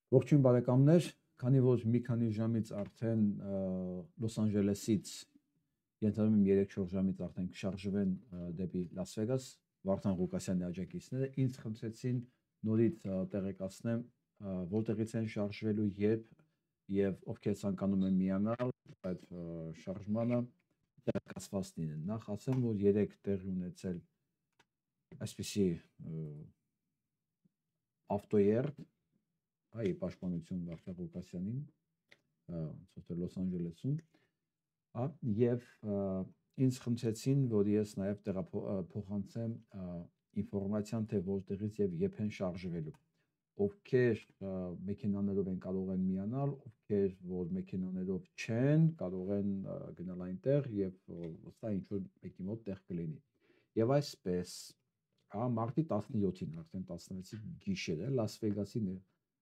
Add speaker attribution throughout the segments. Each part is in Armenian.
Speaker 1: Ողջույն բարեկամներ, քանի որ մի քանի ժամից արդեն Լոս Անջելեսից ենթադրում եմ 3-4 ժամից արդեն կշարժվեն դեպի Լաս Վեգաս, Վարդան Ղուկասյանի աջակիցները ինձ խնդրեցին նորից տեղեկացնեմ որտեղից են շարժվելու եւ ովքեր ցանկանում են միանալ այդ շարժմանը տեղեկացված լինեն։ Նախ ասեմ, որ 3 տեղի ունեցել այսպիսի ավտոերթ Այ պաշտպանություն Վարդան Ղուկասյանին Լոս Անջելեսում եւ ինձ խնդրեցին, որ ես նաեւ տեղափոխանցեմ ինֆորմացիան, թե որտեղից եւ երբ են շարժվելու, ովքեր մեքենաներով են կարող են միանալ, ովքեր որ մեքենաներով չեն, կարող են գնալ այնտեղ եւ վստահ ինչ որ մեկի մոտ տեղ կլինի։ Եվ այսպես մարտի 17-ին արդեն 16-ի գիշերը Լաս Վեգասի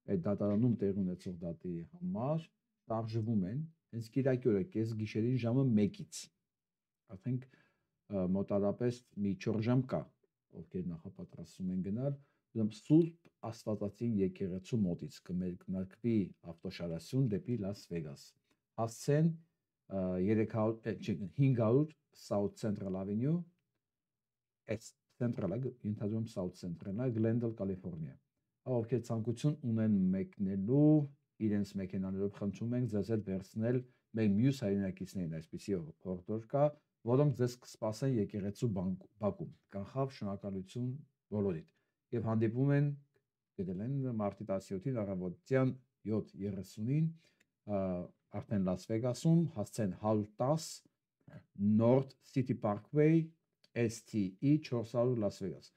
Speaker 1: այդ դատարանում տեղ ունեցող դատի համար շարժվում են հենց կիրակի օրը կես գիշերին ժամը 1-ից արդեն մոտարապես մի 4 ժամ կա ովքեր նախապատրաստվում են գնալ Սուրբ Աստվածածին եկեղեցու մոտից կմեկնարկվի ավտոշարասյուն դեպի Լաս Վեգաս հասցեն 500 South Central Avenue Central ենթադրում South Central Glendale California ովքեր ցանկություն ունեն մեկնելու իրենց մեքենաներով խնդրում ենք ձեզ հետ վերցնել մեր մյուս հայրենակիցներին այսպիսի հորդոր կա որոնք ձեզ կսպասեն եկեղեցու բակում կանխավ շնորհակալություն բոլորիդ եւ հանդիպում են գտել են մարտի 17-ին առավոտյան 7:30-ին արդեն Լաս Վեգասում հասցեն 110 North City Parkway STE 400 Լաս Վեգաս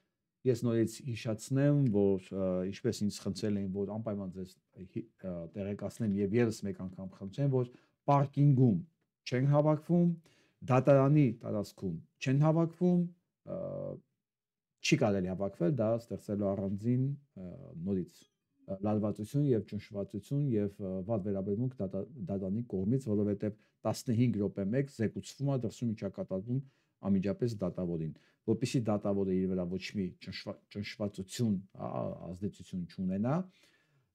Speaker 1: Ես նորից հիշացնեմ, որ ինչպես ինձ խնդրել էին, որ անպայման ձեզ տեղեկացնեմ եւ եւս մեկ անգամ խնդրեմ, որ պարկինգում չեն հավաքվում, դատարանի տարածքում չեն հավաքվում, չի կարելի հավաքվել, դա ստեղծելու առանձին նորից լարվածություն եւ ճնշվածություն եւ վատ վերաբերմունք դատարանի կողմից, որովհետեւ 15 րոպե մեկ զեկուցվում է դրսում ինչա կատարվում ամիջապես դատավորին որպեսզի դատավորը իր վրա ոչ մի ճնշվածություն ազդեցություն չունենա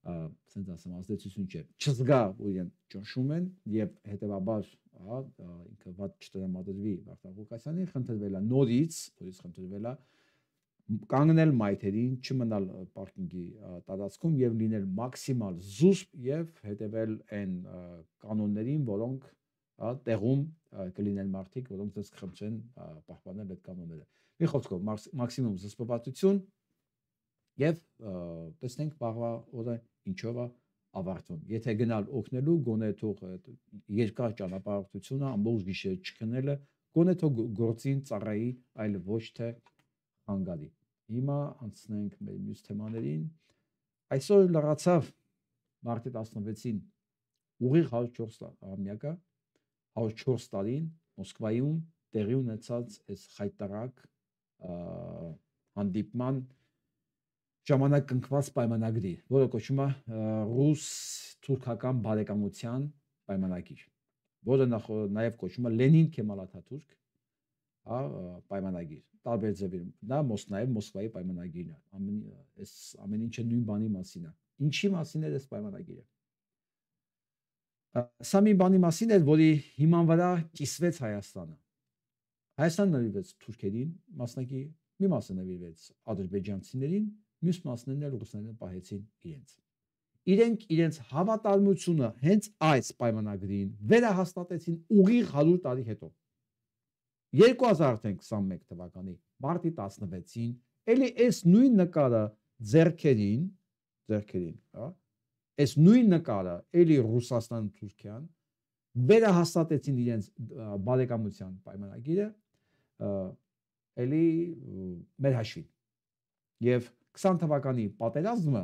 Speaker 1: ասենց ասեմ ազդեցություն չէ չզգա որ իրեն ճնշում են եւ հետեւաբար ինքը ված չտրամադրվի Վարդան Ղուկասյանին խնդրվել է նորից խնդրվել է կանգնել մայթերին չմնալ պարկինգի տարածքում եւ լինել մաքսիմալ զուսպ եւ հետեւել այն կանոններին որոնք տեղում կլինեն մարդիկ, որոնք ձեզ կխնդրեն պահպանել այդ կանոնները։ Մի խոսքով մաքսիմում զսպվածություն եւ տեսնենք վաղվա օրը ինչով է ավարտվում։ Եթե գնալ օգնելու, գոնե թող երկար ճանապարհորդությունը ամբողջ գիշեր չքնելը, գոնե թող գործին ծառայի, այլ ոչ թե հանգարի։ Հիմա անցնենք մեր մյուս թեմաներին։ Այսօր լրացավ մարտի 16-ին ուղիղ 104 104 տարին Մոսկվայում տեղի ունեցած այս խայտարակ հանդիպման ժամանակ կնքված պայմանագրի, որը կոչվում է ռուս-թուրքական բարեկամության պայմանագիր, որը նաև կոչվում է Լենին-Քեմալ Աթաթուրք պայմանագիր, տարբեր ձևերում, դա նաև Մոսկվայի պայմանագիրն է, այս ամեն ինչը նույն բանի մասին է, ինչի մասին է այս պայմանագիրը Սա մի բանի մասին էր, որի հիման վրա կիսվեց Հայաստանը։ Հայաստանը նվիրվեց թուրքերին, մասնակի մի մասը նվիրվեց ադրբեջանցիներին, մյուս մասներն էլ ռուսներն պահեցին իրենց։ Իրենք իրենց հավատարմությունը հենց այս պայմանագրին վերահաստատեցին ուղիղ 100 տարի հետո։ 2021 թվականի մարտի 16-ին էլի այս նույն նկարը ձեռքերին, հա Այս նույն նկարը էլի Ռուսաստան Թուրքիան վերահաստատեցին իրենց բարեկամության պայմանագիրը էլի մեր հաշվին եւ 20 թվականի պատերազմը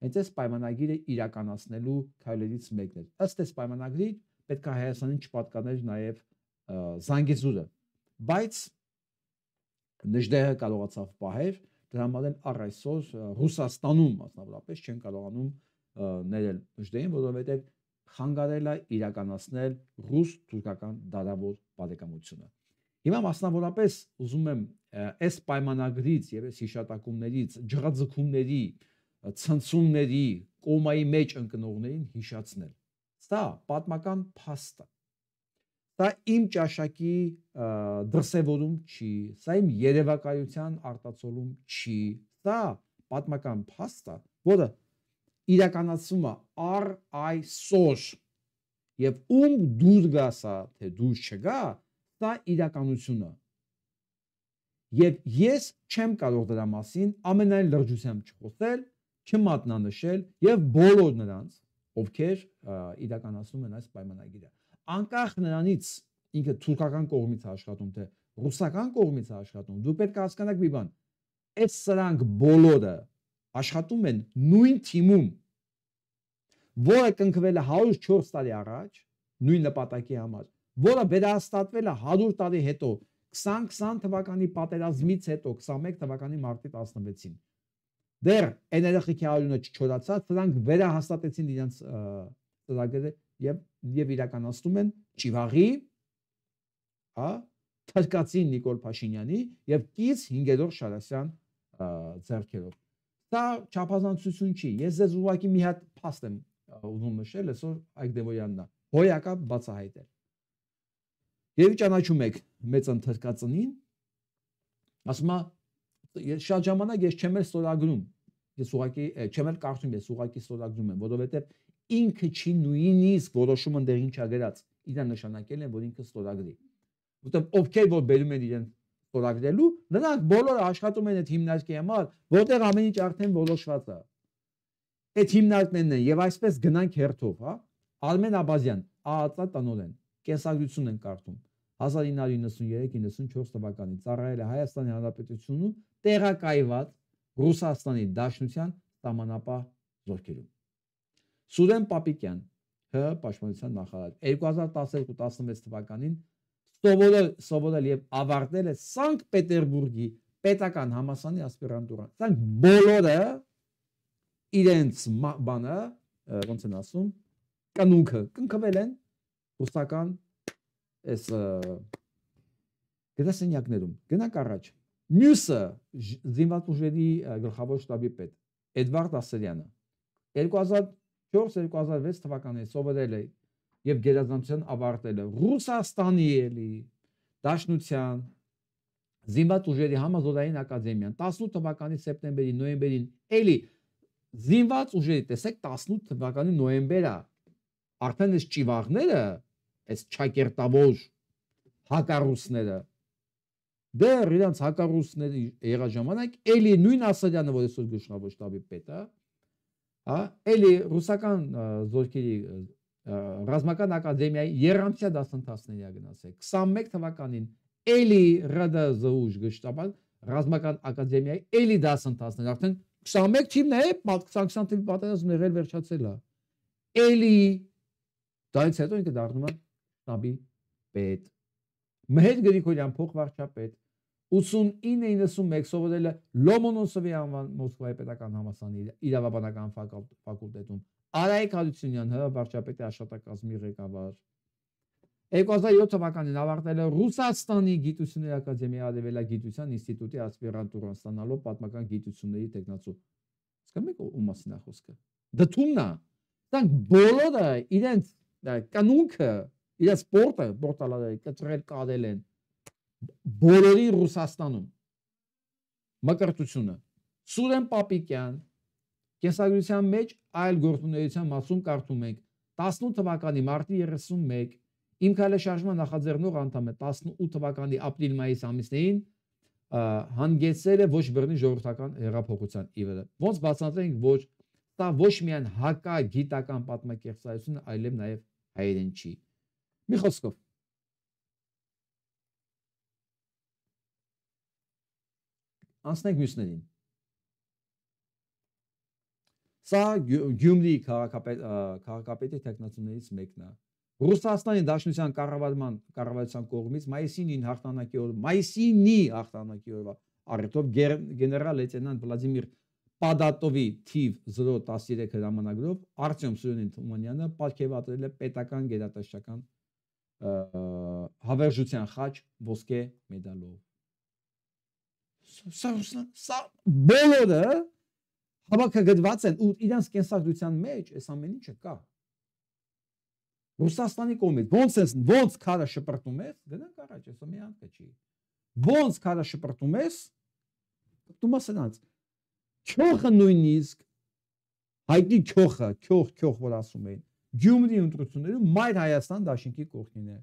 Speaker 1: հենց այս պայմանագիրը իրականացնելու քայլերից մեկն էր ըստ այս պայմանագրի պետք է Հայաստանին չպատկաներ նաեւ Զանգեզուրը բայց Նժդեհը կարողացավ պահել դրա համար էլ առ այսօր Ռուսաստանում մասնավորապես չեն կարողանում ներել Նժդեհին, որովհետև խանգարել է իրականացնել ռուս-թուրքական դարավոր բարեկամությունը։ Հիմա մասնավորապես ուզում եմ այս պայմանագրից եւ այս հիշատակումներից, ջրաձգումների, ցնցումների, կոմայի մեջ ընկնողներին հիշացնել։ Սա պատմական փաստ է։ Սա իմ ճաշակի դրսևորում չի, սա իմ երևակայության արտացոլում չի, սա պատմական փաստ է, որը իրականացվում է առ այսօր եւ ում դուր գա սա, թե դուր չգա, սա իրականություն է։ Եվ ես չեմ կարող դրա մասին ամենայն լրջությամբ չխոսել, չմատնանշել եւ բոլոր նրանց, ովքեր իրականացնում են այս պայմանագիրը։ Անկախ նրանից ինքը թուրքական կողմից է աշխատում, թե ռուսական կողմից է աշխատում, դու պետք է հասկանաք մի բան, այս սրանք բոլորը աշխատում են նույն թիմում, որը կնքվել է 104 տարի առաջ, նույն նպատակի համար, որը վերահաստատվել է 100 տարի հետո, 2020 թվականի պատերազմից հետո, 21 թվականի մարտի 16-ին։ Դեռ NLխ-ի արյունը չչորացած, սրանք վերահաստատեցին իրենց ծրագրերը եւ իրականացնում են Ճիվաղի, թրկածի Նիկոլ Փաշինյանի եւ կից 5-րդ Շարասյան ձեռքերով։ Սա չափազանցություն չի։ Ես ձեզ ուղղակի մի հատ փաստ եմ ուզում նշել, այսօր Այգդևոյանն է։ Հոյակապ բացահայտել։ Եվ ճանաչում եք մեծ ընթրկածնին, ասում է շատ ժամանակ ես չեմ էլ ստորագրում, ես ուղղակի չեմ էլ կարծում, ես ուղղակի ստորագրում եմ, որովհետև ինքը չի նույնիսկ որոշումը դերին չա գրած, իրան նշանակել են, որ ինքը ստորագրի։ Որտեղ ովքեր որ բերում են իրեն ստորագրելու, նրանք բոլորը աշխատում են այդ հիմնարկի համար, որտեղ ամեն ինչ արդեն որոշված է։ Այդ հիմնարկներն են եւ այսպես գնանք հերթով, հա։ Արմեն Աբազյան, ԱԱԾ տնօրեն, կենսագրություն են կարդում։ 1993-94 թվականին ծառայել է Հայաստանի Հանրապետությունում տեղակայված Ռուսաստանի Դաշնության սահմանապահ զորքերում։ Սուրեն Պապիկյան, ՀՀ Պաշտպանության նախարար, 2012-16 թվականին սովորել եւ ավարտել է Սանկտ Պետերբուրգի պետական համալսարանի ասպիրանտուրան։ Սրանք բոլորը իրենց բանը, ոնց են ասում, կնունքը կնքվել են ռուսական այս գրասենյակներում։ Գնանք առաջ։ Մյուսը զինված ուժերի գլխավոր շտաբի պետ Էդվարդ Ասերյանը 2004-2006 թվականին սովորել է եւ գերազանցության ավարտել է Ռուսաստանի էլի Դաշնության զինված ուժերի համազորային ակադեմիան 18 թվականի սեպտեմբերի նոյեմբերին էլի զինված ուժերի, տեսեք 18 թվականի նոյեմբերը արդեն այս ճիվաղները, այս չակերտավոր հակառուսները դեռ իրանց հակառուսների եղած ժամանակ էլի նույն Ասարյանը, որ այսօր գլխավոր շտաբի պետ է, հա, էլի ռուսական զորքերի ռազմական ակադեմիայի երամսյա դասընթացների գնացել 21 թվականին էլի ՌԴԶՈՒ գշտաբան ռազմական ակադեմիայի էլի դասընթացներ արդեն 21 թիվն է 20 թիվի պատերազմը եղել վերջացել է էլի դրանից հետո ինքը դառնում է շտաբի պետ Մհեր Գրիգորյան փոխվարչապետ 89-91 սովորել է Լոմոնոսովի անվան Մոսկվայի պետական համալսարանի իրավաբանական ֆակուլտետում Արայիկ Հարությունյան ՀՀ վարչապետի աշխատակազմի ղեկավար 2007 թվականին ավարտել է Ռուսաստանի գիտությունների ակադեմիայի արևելագիտության ինստիտուտի ասպիրանտուրան ստանալով պատմական գիտությունների տեխնացու։ Հասկանում եք ում մասին է խոսքը։ Դդումն է։ Դրանք բոլորը իրենց կանունքը, իրենց պորտալները կտրել կարել են բոլորի Ռուսաստանում։ Մկրտությունը Սուրեն Պապիկյան կենսագրության մեջ այլ գործունեության մասում կարդում ենք 18 թվականի մարտի 31 Իմ քայլաշարժման նախաձեռնող անդամ է 18 թվականի ապրիլ-մայիս ամիսներին հանգեցել է ոչ բռնի ժողովրդական հեղափոխության ի վրա։ Ոնց բացատրենք, որ դա ոչ միայն հակագիտական պատմակերպարություն, այլև նաև հայերեն չի։ Մի խոսքով անցնենք մյուսներին։ Սա Գյումրի քաղաքապետի տեխնացուներից մեկն է։ Ռուսաստանի Դաշնության կառավարության կողմից մայիսի 9 հաղթանակի օրվա առիթով գեներալ լեյտենանտ Վլադիմիր Պադատովի թիվ 013 հրամանագրով Արտյոմ Սուրենին Թումանյանը պարգևատրել է պետական գերատեսչական հավերժության խաչ ոսկե մեդալով։ Սա բոլորը հավաքագրված են ու իրենց կենսագրության մեջ այս ամեն ինչը կա։ Ռուսաստանի կողմից ոնց քարը շպրտում ես, գնանք առաջ, այսօր մի հատ չի։ Ոնց քարը շպրտում ես, դու մասնած։ Քյոխը նույնիսկ հայտնի քյոխ որ ասում էին, Գյումրի ընտրություններում Մայր Հայաստան դաշինքի կողքին է։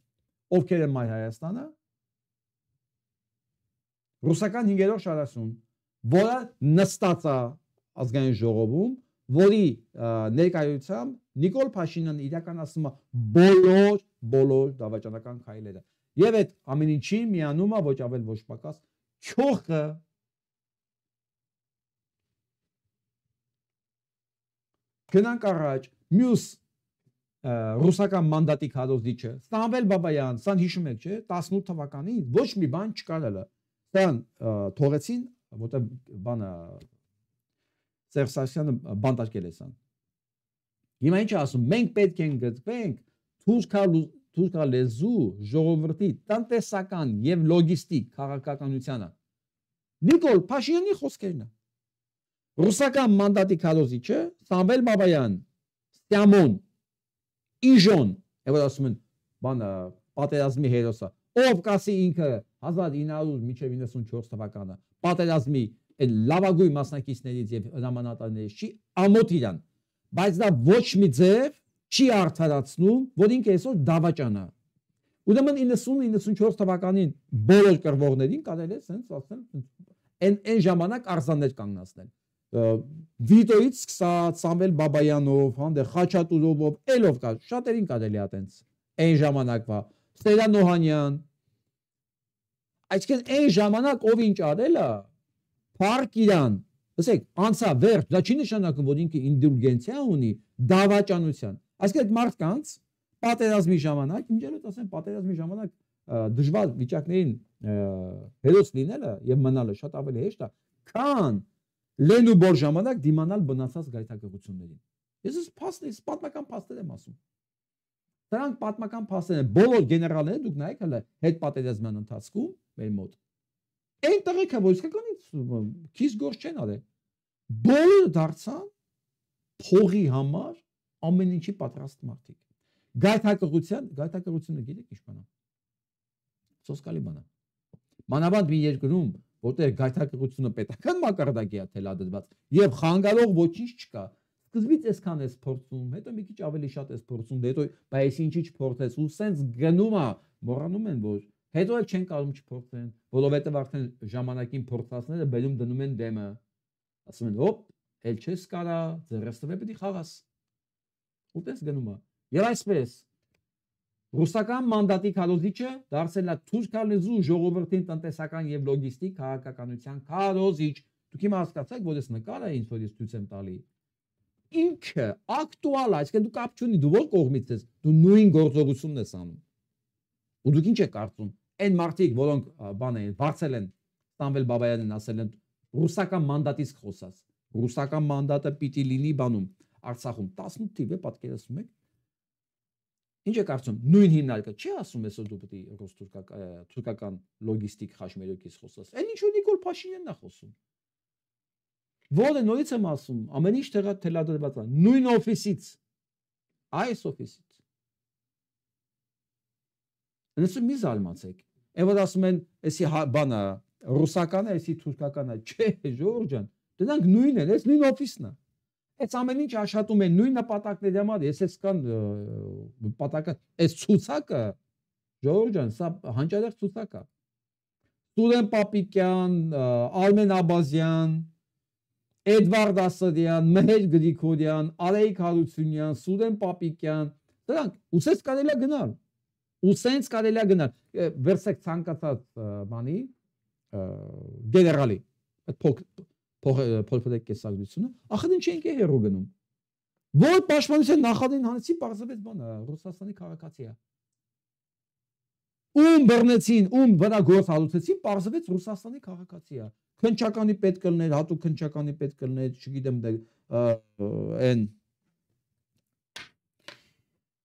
Speaker 1: Ովքեր են Մայր Հայաստանը։ Ռուսական 5-րդ շարասուն, որը նստած է ազգային ժողովում, որի ներկայությամբ Նիկոլ Փաշինյանը իրականացնում է բոլոր դավաճանական քայլերը։ Եվ այդ ամեն ինչին միանում է ոչ ավել ոչ պակաս քյոխը։ Գնանք առաջ, մյուս ռուսական մանդատի քարոզիչը Սամվել Բաբայան, սան հիշում եք, չէ, 18 թվականին ոչ մի բան չկար հələ։ Սան թողեցին, որտեղ բանը Սերժ Սարգսյանը բանտարկել է սան։ Հիմա ինչ ասում, մենք պետք է գտնենք թուրքա լեզու ժողովրդի տնտեսական եւ լոգիստիկ քաղաքականությանը։ Նիկոլ Փաշինյանի խոսքերն է։ Ռուսական մանդատի քարոզիչը Սամվել Բաբայան, Ստյամոն, Իժոն, եւ ասում են, բանը պատերազմի հերոսը, ով կասի ինքը 1900 մինչև 94 թվականը պատերազմի լավագույն մասնակիցներից եւ հրամանատարներից չի ամոթ իրան, բայց դա ոչ մի ձև չի արդարացնում, որ ինքը այսօր դավաճան է։ Ուրեմն 90-94 թվականին բոլոր կռվողներին կարելի է ասենց ասել այն ժամանակ արձաններ կանգնացնել։ Վիտոյից սկսած Սամվել Բաբայանով, հանդեր Խաչատուրովով, ելով կա, շատերին կարելի է այտենց այն ժամանակվա Ստեփան Օհանյան։ Այսինքն այն ժամանակ ով ինչ արել է, Փառք իրան, ասեք, անցա վերջ, դա չի նշանակում, որ ինքը ինդուլգենցիա ունի դավաճանության։ Այսինքն այդ մարդկանց պատերազմի ժամանակ, ինչեր ասեմ, պատերազմի ժամանակ դժվար վիճակներին հերոս լինելը եւ մնալը շատ ավելի հեշտ է, քան լեն ու բոր ժամանակ դիմանալ բնացած գայթակղություններին։ Ես պատմական փաստեր եմ ասում։ Դրանք պատմական փաստեր են, բոլոր գեներալները դուք նայեք հələ հետ պատերազմյան ընթացքում մեր մոտ։ Այն տղեկը որ իսկականից քիչ գործ չեն արել։ Բոլորը դարձան փողի համար ամեն ինչի պատրաստ մարդիկ։ Գայթակղությունը գիտեք ինչ բան է։ Սոսկալի բան է։ Մանավանդ մի երկրում, որտեղ գայթակղությունը պետական մակարդակի է թելադրված եւ խանգարող ոչինչ չկա։ Սկզբից այսքան էս փորձում, հետո մի քիչ ավելի շատ էս փորձում, հետո բայց ինչի չփորձես ու սենց գնում է, մոռանում են որ հետո էլ չեն կարող չփորձեն, որովհետեւ արդեն ժամանակին փորձածները բերում դնում են դեմը։ Ասում են, «Հոպ, էլ չես կարա, ձեռստվե պետք է խաղաս»։ Ուտես գնում է։ Եվ այսպես ռուսական մանդատի քարոզիչը դարձել է թուրքալեզու ժողովրդին տնտեսական եւ լոգիստիկ քաղաքականության քարոզիչ։ Դուք հիմա հասկացաք, որ այս նկարը ինձ որ ես ցույց եմ տալի։ Ինքը ակտուալ է, այսինքն դու կապ չունի, դու ո՞ր կողմից ես, դու նույն գործողությունն ես անում։ Ու դուք ինչ եք կարծում։ Այն մարդիկ, որոնք բան են, բարձել են Սամվել Բաբայանին ասել են ռուսական մանդատից խոսած։ Ռուսական մանդատը պիտի լինի բանում Արցախում 18 թիվ է պատկերացնում եք։ Ինչ եք կարծում, նույն հիմնարկը չի ասում այսօր դու պետք է ռուս-թուրքական լոգիստիկ խաչմերուկից խոսաս։ Այն ինչ որ Նիկոլ Փաշինյանն է խոսում։ Որը նորից եմ ասում, ամեն ինչ թելադրված է նույն օֆիսից, այս օֆիսից։ Նույնիսկ մի զարմացեք։ Եվ որ ասում են, էսի բանը ռուսականը, էսի թուրքականը, չէ, Ժորժ ջան, դրանք նույնն են, այս նույն օֆիսն է։ Այս ամեն ինչ աշխատում են նույն նպատակների համար, ես ես կան նպատակը, այս ցուցակը, Ժորժ ջան, սա հանճարեղ ցուցակ է։ Սուրեն Պապիկյան, Արմեն Աբազյան, Էդվարդ Ասադյան, Մեհեր Գրիգորյան, Արայիկ Հարությունյան, Սուրեն Պապիկյան, դրանք ուսես կարելի է գնալ։ Ուսենց կարելի է գնալ։ Վերցեք ցանկացած բանի գեներալի փոխվեք կեսագրությունը, ախր ինչ ենք հերո գնում։ Որ պաշտպանության նախադին հանեցի բարձրացեց բանը Ռուսաստանի քաղաքացի է։ Ում բռնեցին, ում վրա գործ հալուցեցին, բարձրացեց Ռուսաստանի քաղաքացի է։ Քնչականի պետք կլներ, հատուկ քնչականի պետք կլներ, չգիտեմ այն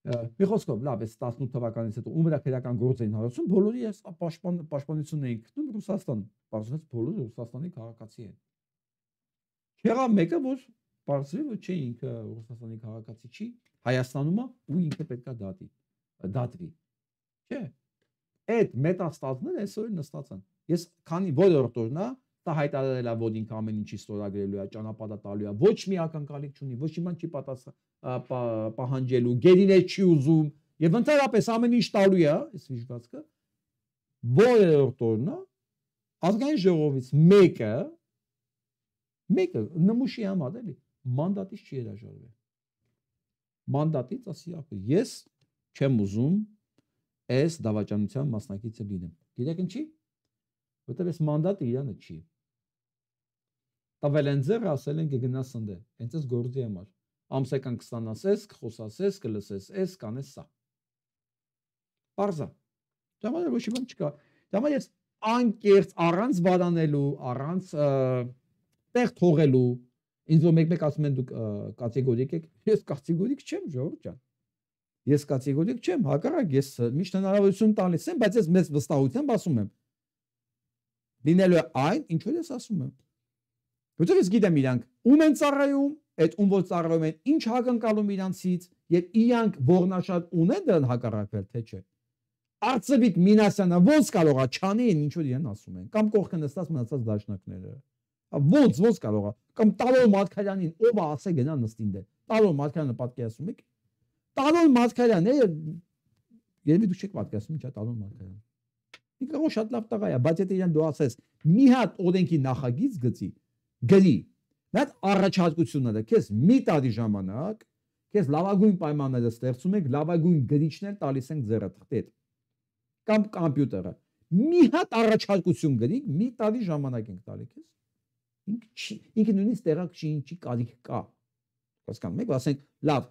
Speaker 1: մի խոսքով լավ է 18 թվականից հետո ում վրա քրեական գործ էին հարուցում, բոլորի ես պաշտպանություն էին գտնում Ռուսաստան, բարձրացեց բոլորը Ռուսաստանի քաղաքացի են։ Չեղավ մեկը, որ բարձրի որ չէ ինքը Ռուսաստանի քաղաքացի չի, Հայաստանում է ու ինքը պետքա դատվի։ Չէ։ Այդ մետաստատները այսօր նստած են։ Ես քանի որորդ օրնա դա հայտարարել է, որ ինքը ամեն ինչի ստորագրելու է, ճանապարհը տալու է, ոչ մի ակնկալիք չունի, ոչ իման չի պահանջելու, գերիներ չի ուզում, եւ ընդհանրապես ամեն ինչ տալու է, այս վիճակը։ Որորդ օրնա ազգային ժողովից մեկը նմուշի համար էլի մանդատից չի հրաժարվել։ Մանդատից ասի ապա ես չեմ ուզում այս դավաճանության մասնակիցը լինեմ։ Գիտեք ինչի՞։ Որտեղ այս մանդատը իրանը չի։ Տավել են ձեռը ասել են կգնաս սնդե։ Հենց այս գործի համար։ Ամսական կստանաս, կխոսասես, կլսես, այս կանես սա։ Պարզա։ Դամա ոչ մի բան չկա։ Դամա ես անկերց առանց վարանելու, առանց տեղ թողելու, ինձ որ մեկ-մեկ ասում են դուք կատեգորիկ եք, ես կատեգորիկ չեմ, ժողովուրդ ջան։ Ես կատեգորիկ չեմ, հակառակ ես միշտ հնարավորություն տալիս եմ, բայց ես մեծ վստահությամբ ասում եմ։ Լինելու է այն, ինչ որ ես ասում եմ։ Որտեղ ես գիտեմ իրանք ում են ծառայում, այդ ում որ ծառայում են, ինչ հակընկալում իրանցից, եւ իրանք որնաշատ ունեն դրան հակառակվել, թե չէ։ Արծվիկ Մինասյանը ոնց կարող է չանին, ինչ որ իրեն ասում են, կամ կողքը նստած մնացած դաշնակները։ Ոնց կարող է, կամ Տալոր Մատքարյանին ով է ասե գնա նստին դե։ Տալոր Մատքարյանը պատկերացնում եք։ Տալոր Մատքարյանը երևի դուք չեք պատկերացնում ինչա Տալոր Մատքարյանը։ Ինքը ոչ շատ լավ տղա է, բայց եթե իրան դու ասես մի հատ օրենքի նախագիծ գրի, այդ առաջարկությունները քեզ մի տարի ժամանակ, քեզ լավագույն պայմանները ստեղծում ենք, լավագույն գրիչներ տալիս ենք ձեռը թղթեդ կամ կոմպյուտերը։ Մի հատ առաջարկություն գրի, մի տարի ժամանակ ենք տալի քեզ։ Ինքը նույնիսկ տեղակ չի ինչի կարիք կա։ Հասկանում եք, ասենք, լավ,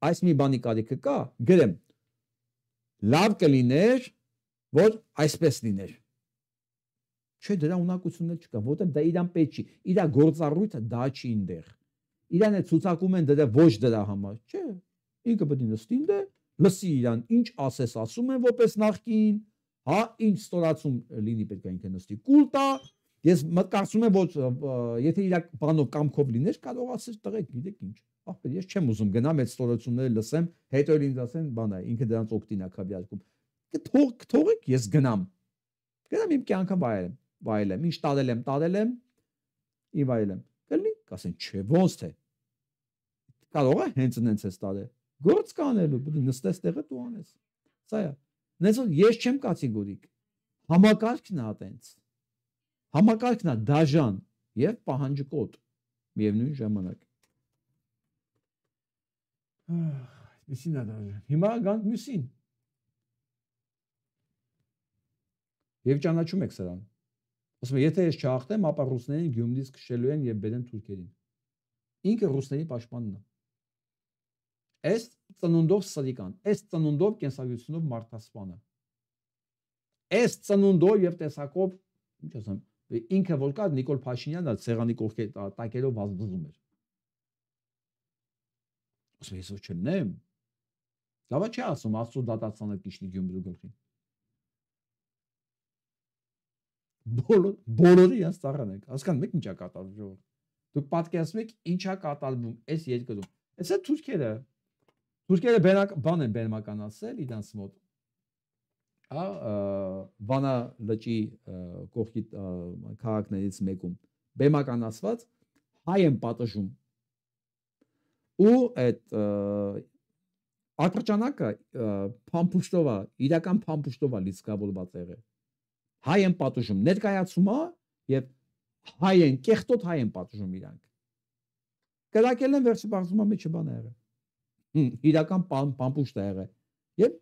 Speaker 1: այս մի բանի կարիքը կա, գրեմ։ Լավ կլիներ, որ այսպես լիներ։ Չէ, դրա ունակություններ չկա, որտեղ դա իրան պետք չի։ Իրա գործառույթը դա չի ինտեղ։ Իրան է ցուցակում են դրա ոչ դրա համար։ Չէ, ինքը պետք է նստի ինտեղ, լսի իրան, ինչ ասես ասում են որպես նախկին, հա, ինչ ստորացում լինի պետք է ինքը նստի կուլտա։ Ես կարծում եմ, որ եթե իր բանով կամքով լիներ, կարող ասես տղեկ, գիտեք ինչ։ Ախպեր, ես չեմ ուզում գնամ այդ ստորությունները լսեմ, հետո ինձ ասեն, բանա, ինքը դրանց օգտին է քավյարկում։ Թողեք, ես գնամ։ Գնամ իմ կյանքը վայելեմ, ինչ տարել եմ, ի վայելեմ։ Կլինի, կասեն, չէ, ոնց թե։ Կարող է հենց ես տարել։ Գործ կանելու, պետք է նստես տեղը դու անես։ Սա է։ Նենց որ ես չեմ կատեգորիկ։ Համակարգն է այտենց։ Համակարգն է դաժան եւ պահանջկոտ միևնույն ժամանակ։ Այսինքն է դաժան։ Հիմա գանք մյուսին։ Եվ ճանաչում եք սրան։ Ասում եմ, եթե ես չհաղթեմ, ապա ռուսներին Գյումրից քշելու են եւ բերեն թուրքերին։ Ինքը ռուսների պաշտպանն է։ Այս ծնունդով սրիկան, այս ծնունդով կենսագրությունով մարդասպանը։ Այս ծնունդով եւ տեսակով, ինչ ասեմ, ինքը որ կա Նիկոլ Փաշինյանը ցեղանի կողքեր տակերով վազվզում էր։ Ասում ես ոչ չնեմ։ Լավա չի ասում, Աստծո դատացանը կիշնի Գյումրու գլխին։ Բոլորը ես ծառան եք։ Հասկանում եք ինչա կատարվում ժողովուրդ։ Դուք պատկերացնում եք ինչա կատարվում այս երկրում։ Այսա թուրքերը բան են բերմականացել իրանց մոտ։ Վանա լճի կողքի քաղաքներից մեկում բերմականացված հայ են պատժում։ Ու այդ ատրճանակը փամփուշտով է, իրական փամփուշտով է լիցքավորված եղել։ Հայ են պատժում, ներկայացում է եւ հայ են, կեղտոտ հայ են պատժում իրանք։ Կրակել են վերջը բարձում է մեջը բան եղել։ Իրական փամփուշտ է եղել։ Եվ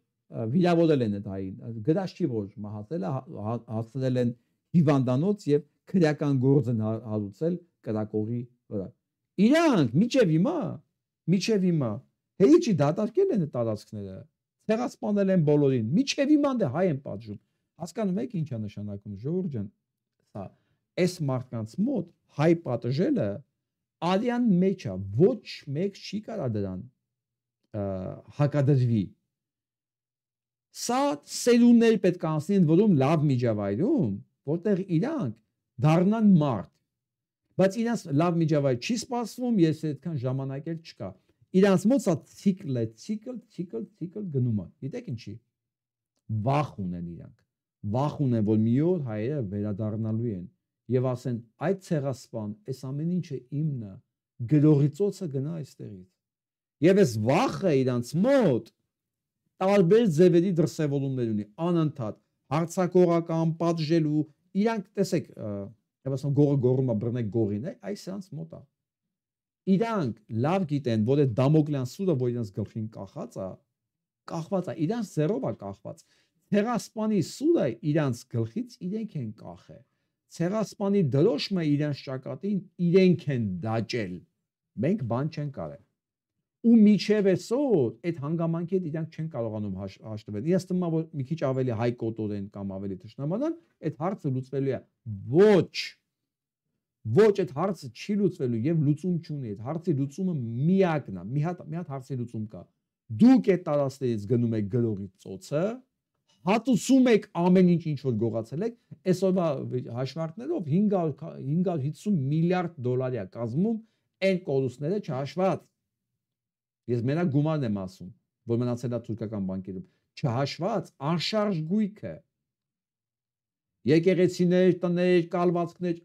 Speaker 1: վիրավորել են այդ հային։ Գրած չի որ մահացել է, հասցրել են հիվանդանոց եւ քրեական գործ են հարուցել կրակողի վրա։ Իրանք միջև հիմա հեիչի դատարկել են տարածքները, ցեղասպանել են բոլորին, միջև հիմա դե հայ են պատժում։ Հասկանում եք ինչա նշանակում ժողովուրդ ջան, սա այս մարդկանց մոտ հայ պատժելը արյան մեջ է, ոչ մեկ չի կարա դրան հակադրվի։ Սա սերունդներ պետք է անցնեն, որում լավ միջավայրում, որտեղ իրանք դառնան մարդ։ բայց իրանց լավ միջավայր չի սպասվում, ես այդքան ժամանակ էլ չկա։ Իրանց մոտ սա ցիկլ գնում է։ Գիտեք ինչի։ Վախ ունեն իրանք։ Վախ ունեն, որ մի օր հայերը վերադառնալու են եւ ասեն, այդ ցեղասպան, այս ամեն ինչը իմն է, գրողի ծոցը գնա այստեղից։ Եվ այս վախը իրանց մոտ տարբեր ձևերի դրսևորումներ ունի, անընդհատ հարցակողական, պատժելու, իրանք տեսեք, եւ ասում գողը գողում է բռնեք գողին, այս սրանց մոտ է։ Իրանք լավ գիտեն, որ այդ Դամոկլյան սուրը, որ իրանց գլխին կախված է, իրանց ձեռով է կախված։ Ցեղասպանի սուրը իրանց գլխից իրենք են կախել։ Ցեղասպանի դրոշմը իրանց ճակատին իրենք են դաջել։ Մենք բան չենք արել։ Ու միջև այսօր այդ հանգամանքի հետ իրանք չեն կարողանում հաշտվել։ Ես թվում է, որ մի քիչ ավելի հայ կոտորեն կամ ավելի թշնամանան, այդ հարցը լուծվելու է։ Ոչ, այդ հարցը չի լուծվելու եւ լուծում չունի։ Այդ հարցի լուծումը միակն է։ Մի հատ հարցի լուծում կա։ Դուք այդ տարածքներից գնում եք գրողի ծոցը, հատուցում եք ամեն ինչ որ գողացել եք, այսօրվա հաշվարկներով 550 միլիարդ դոլարի է կազմում այն կորուստները չհաշված։ Ես մենակ գումարն եմ ասում, որ մնացել է թուրքական բանկերում, չհաշված անշարժ գույքը։ Եկեղեցիներ, տներ, կալվածքներ,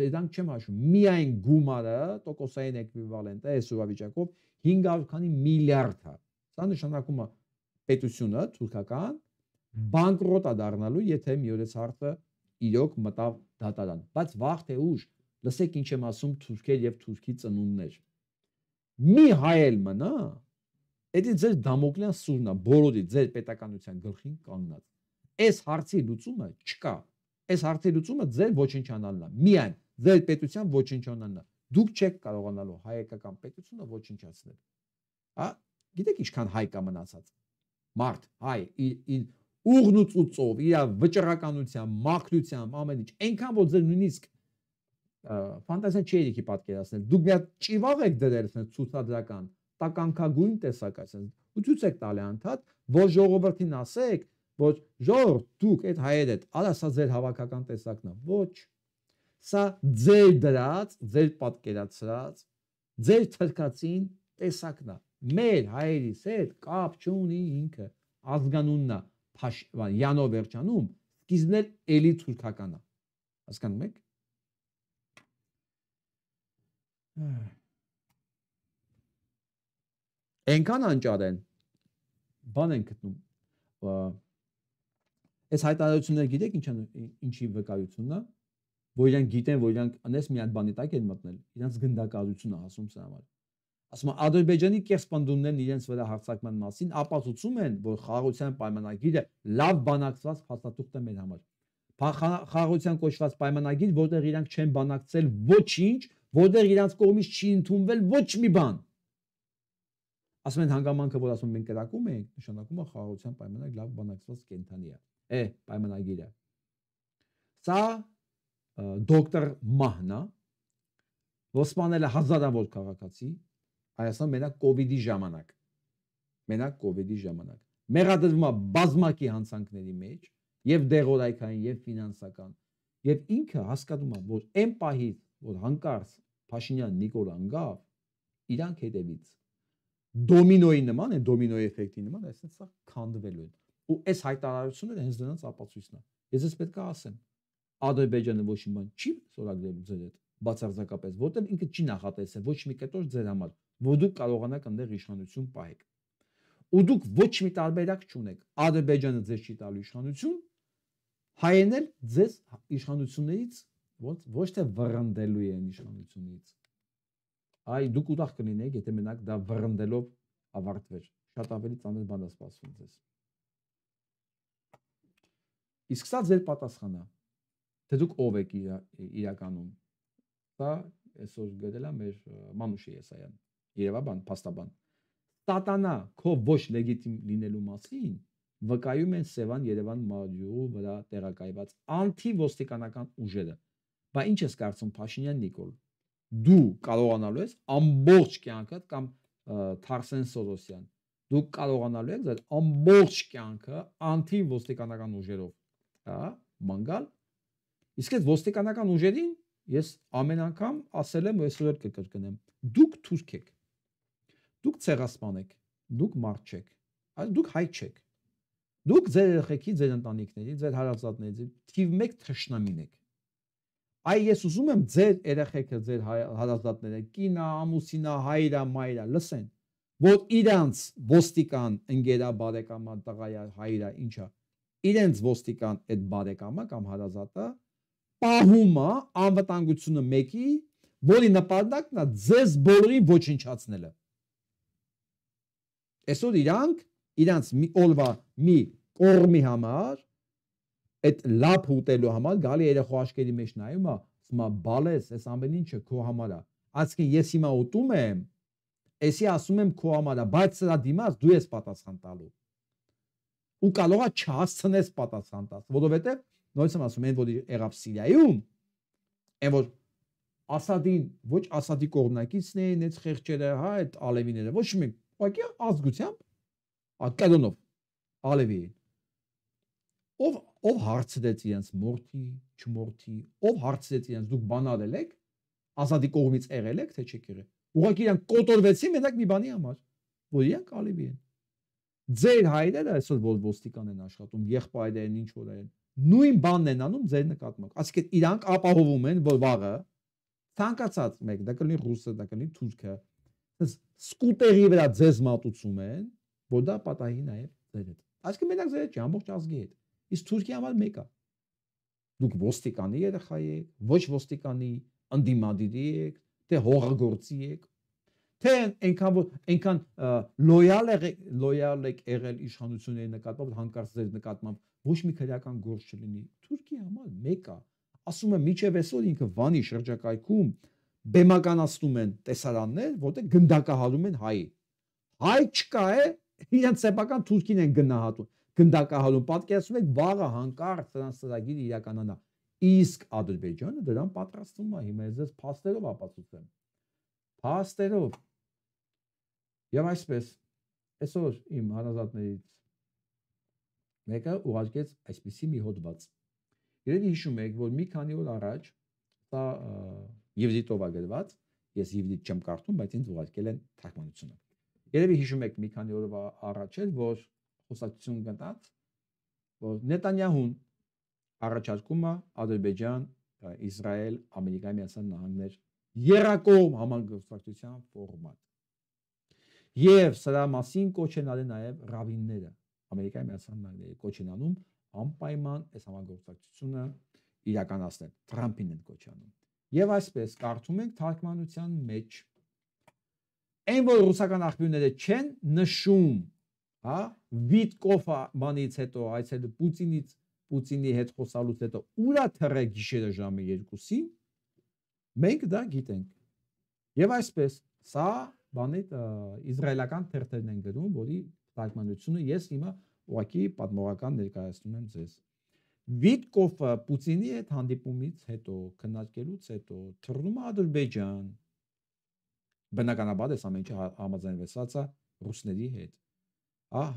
Speaker 1: դրանք չեմ հաշվում։ Միայն գումարը, տոկոսային էկվիվալենտը այսօրվա վիճակով 500 քանի միլիարդ է։ Սա նշանակում է պետությունը թուրքական բանկրոտ է դառնալու, եթե մի օր այս հարցը իրոք մտավ դատարան։ Բայց վաղ թե ուշ, լսեք ինչ եմ ասում թուրքեր եւ թուրքի ծնունդներ։ Մի հայել մնա, դա ձեր Դամոկլյան սուրն է, բոլորի ձեր պետականության գլխին կանգնած։ Այս հարցի լուծումը չկա։ Այս հարցի լուծումը ձեր ոչնչանալն է։ Միայն ձեր պետության ոչնչանալն է։ Դուք չեք կարողանալու հայկական պետությունը ոչնչացնել։ Հա, գիտեք ինչքան հայ կա մնացած։ Մարդ, հայ, ուղն ու ծուծով, իր վճռականությամբ, մաքրությամբ, ամեն ինչ, այնքան որ ձեր նույնիսկ ֆանտազիա չի եկի պատկերացնել։ Դուք մի հատ ճիվաղ եք դրել ցուցադրական, տականքագույն տեսակ այսպես։ Ու ցույց եք տալի անդադ, որ ժողովրդին ասեք, որ ժողովուրդ դուք այդ հայերը, արա սա ձեր հավաքական տեսակն է։ Ոչ։ Սա ձեր դրած, ձեր պատկերացրած, ձեր թրքածին տեսակն է։ Մեր հայերիս հետ կապ չունի ինքը, ազգանունն է, յանով վերջանում, սկիզբն էլ էլի թուրքական է։ Հասկանում եք։ Այնքան անճար են, բան են գտնում։ Այս հայտարարությունները գիտեք ինչի վկայությունն է, որ իրանք գիտեն, որ իրանք անես մի հատ բանի տակ են մտնել, իրանք գնդակահարությունը ասում սա համար։ Ասում են Ադրբեջանի կեղծպնդումներն իրենց վրա հարձակման մասին ապացուցում են, որ խաղաղության պայմանագիրը լավ բանակցված փաստաթուղթ է մեր համար։ Խաղաղության կոչված պայմանագիր, որտեղ իրանք չեն բանակցել ոչինչ, որտեղ իրանք կողմից չի ընդունվել ոչ մի բան։ Ասում են հանգամանքը, որ ասում մենք կրակում ենք, նշանակում է խաղաղության պայմանագիր լավ բանակցված կենթանի է, պայմանագիրը։ Սա դոկտոր Մահնա, որ սպանել է հազարավոր քաղաքացի, Հայաստան մենակ կովիդի ժամանակ։ Մեղադրվում է բազմակի հանցանքների մեջ, եւ դեղորայքային, եւ ֆինանսական, եւ ինքը հասկանում է, որ այն պահից, որ հանկարծ Փաշինյան Նիկոլ անգավ, իրանք հետևից դոմինոյի նման, դոմինոյի էֆեկտի նման, այսպես սա քանդվելու են։ Ու այս հայտարարությունը հենց դրանց ապացույցն է։ Ես ես պետք է ասեմ, Ադրբեջանը ոչ մի բան չի սորագրելու ձեր հետ, բացարձակապես, որտեղ ինքը չի նախատեսել ոչ մի կետոր ձեր համար, որ դուք կարողանաք այնտեղ իշխանություն պահեք։ Ու դուք ոչ մի տարբերակ չունեք։ Ադրբեջանը ձեզ չի տալու իշխանություն, հայերն էլ ձեզ իշխանություններից ոչ թե վռնդելու են իշխանությունից։ Այ դուք ուրախ կլինեք, եթե մենակ դա վռնդելով ավարտվեր։ Շատ ավելի ծանր բան է սպասվում ձեզ։ Իսկ սա ձեր պատասխանն է, թե դուք ով եք իրականում։ Սա այսօր գրել է մեր Մանուշ Եսայան, Երևան փաստաբան։ Տատանա քո ոչ լեգիտիմ լինելու մասին վկայում են Սևան Երևան մարզու վրա տեղակայված անտիոստիկանական ուժերը։ Բա ինչ ես կարծում Փաշինյան Նիկոլ։ Դու կարողանալու ես ամբողջ կյանքդ կամ Թարսեն Սորոսյան, դու կարողանալու ես այդ ամբողջ կյանքը անտիոստիկանական ուժերով, հա, մանգալ։ Իսկ այդ ոստիկանական ուժերին ես ամեն անգամ ասել եմ ու այսօր էլ կկրկնեմ, դուք թուրք եք, դուք ցեղասպան եք, դուք մարդ չեք, դուք հայ չեք, դուք ձեր երեխեքի, ձեր ընտանիքների, ձեր հարազատների թիվ 1 թշնամին եք։ Այ ես ուզում եմ ձեր երեխեքը, ձեր հարազատները, կինա, ամուսինա, հայրա, մայրա, լսեն, որ իրանց ոստիկան ընկերա, բարեկամա, տղայա, հայրա, ինչա, իրենց ոստիկան այդ բարեկամը կամ հարազատը պահում է անվտանգությունը մեկի, որի նպատակն է ձեզ բոլորին ոչնչացնելը։ Այսօր իրանց մի օրվա մի կողմի համար այդ լապ ուտելու համար գալի երեխա աշկերի մեջ նայում է, ասում է բալես, այս ամեն ինչը քո համար է։ Այսինքն ես հիմա ուտում եմ, էսի ասում եմ քո համար է, բայց սրա դիմաց դու ես պատասխան տալու։ Ու կարող է չհասցնես պատասխան տալ, որովհետև նույնիսկ եմ ասում, այն որ եղավ Սիրիայում, այն որ Ասադին ոչ Ասադի կողմնակիցն էին, այդ խեղճերը, հա, այդ ալևիները, ոչ մի, ուղղակի ազգությամբ, կերոնով ալևի էին։ Ով հարցրեց իրենց մորթի, չմորթի, ով հարցրեց իրենց դուք բան արել եք, Ասադի կողմից եղել եք, թե չեք եղել։ Ուղղակի իրանք կոտորվեցին մենակ մի բանի համար, որ իրանք ալևի են։ Ձեր հայրերը այսօր որ ոստիկան են աշխատում, եղբայրերն ինչ որ են, նույն բանն են անում ձեր նկատմամբ։ Այսինքն իրանք ապահովում են, որ վաղը ցանկացած մեկ, դա կլինի ռուսը, դա կլինի թուրքը, սկուտերի վրա ձեզ մատուցում են, որ դա պատահի նաև ձեր հետ։ Այսինքն մենակ ձեր հետ չի, ամբողջ ազգի հետ։ Իսկ Թուրքիա համար մեկ է։ Դուք ոստիկանի երեխա եք, ոչ ոստիկանի ընդդիմադիրի եք, թե հողագործի եք, թե այնքան լոյալ եք եղել իշխանությունների նկատմամբ, հանկարծ ձեր նկատմամբ ոչ մի քրեական գործ չլինի։ Թուրքիա համար մեկ է։ Ասում եմ, միջև այսօր ինքը Վանի շրջակայքում բեմականացնում են տեսարաններ, որտեղ գնդակահարում են հայի։ Հայ չկա է, իրենց սեփական թուրքին են գնդակահարում։ Պատկերացնում եք, վաղը հանկարծ սրանց ծրագիրը իրականանա։ Իսկ Ադրբեջանը դրան պատրաստվում է, հիմա ես փաստերով ապացուցեմ։ Փաստերով։ Եվ այսպես, այսօր իմ հարազատներից մեկը ուղարկեց այսպիսի մի հոդված։ Երևի հիշում եք, որ մի քանի օր առաջ սա եվրիտով է գրված, ես եվրիտ չեմ կարդում, բայց ինձ ուղարկել են թարգմանությունը։ Երևի հիշում եք մի քանի օր առաջ էր, որ խոսակցություն գնաց, որ Նետանյահուն առաջարկում է Ադրբեջան, Իսրայել, Ամերիկայի Միացյալ Նահանգներ երակողմ համագործակցության ֆորմատ։ Եվ սրա մասին կոչ են արել նաև ռաբինները, Ամերիկայի Միացյալ Նահանգների կոչ են անում անպայման այս համագործակցությունը իրականացնել, Թրամփին են կոչ անում։ Եվ այսպես կարդում ենք թարգմանության մեջ, այն որ ռուսական աղբյուրները չեն նշում, հա, Վիտկոֆը բանից հետո, այցել Պուտինի հետ խոսալուց հետո ուրա թռե գիշերը ժամը 2-ին, մենք դա գիտենք։ Եվ այսպես, սա բանի իսրայելական թերթերն են գրում, որի թարգմանությունը ես հիմա ուղղակի պատմողական ներկայացնում եմ ձեզ։ Վիտկոֆը Պուտինի հետ հանդիպումից հետո, քննարկելուց հետո թռնում է Ադրբեջան։ Բնականաբար այս ամեն ինչը համաձայնվեցած է ռուսների հետ։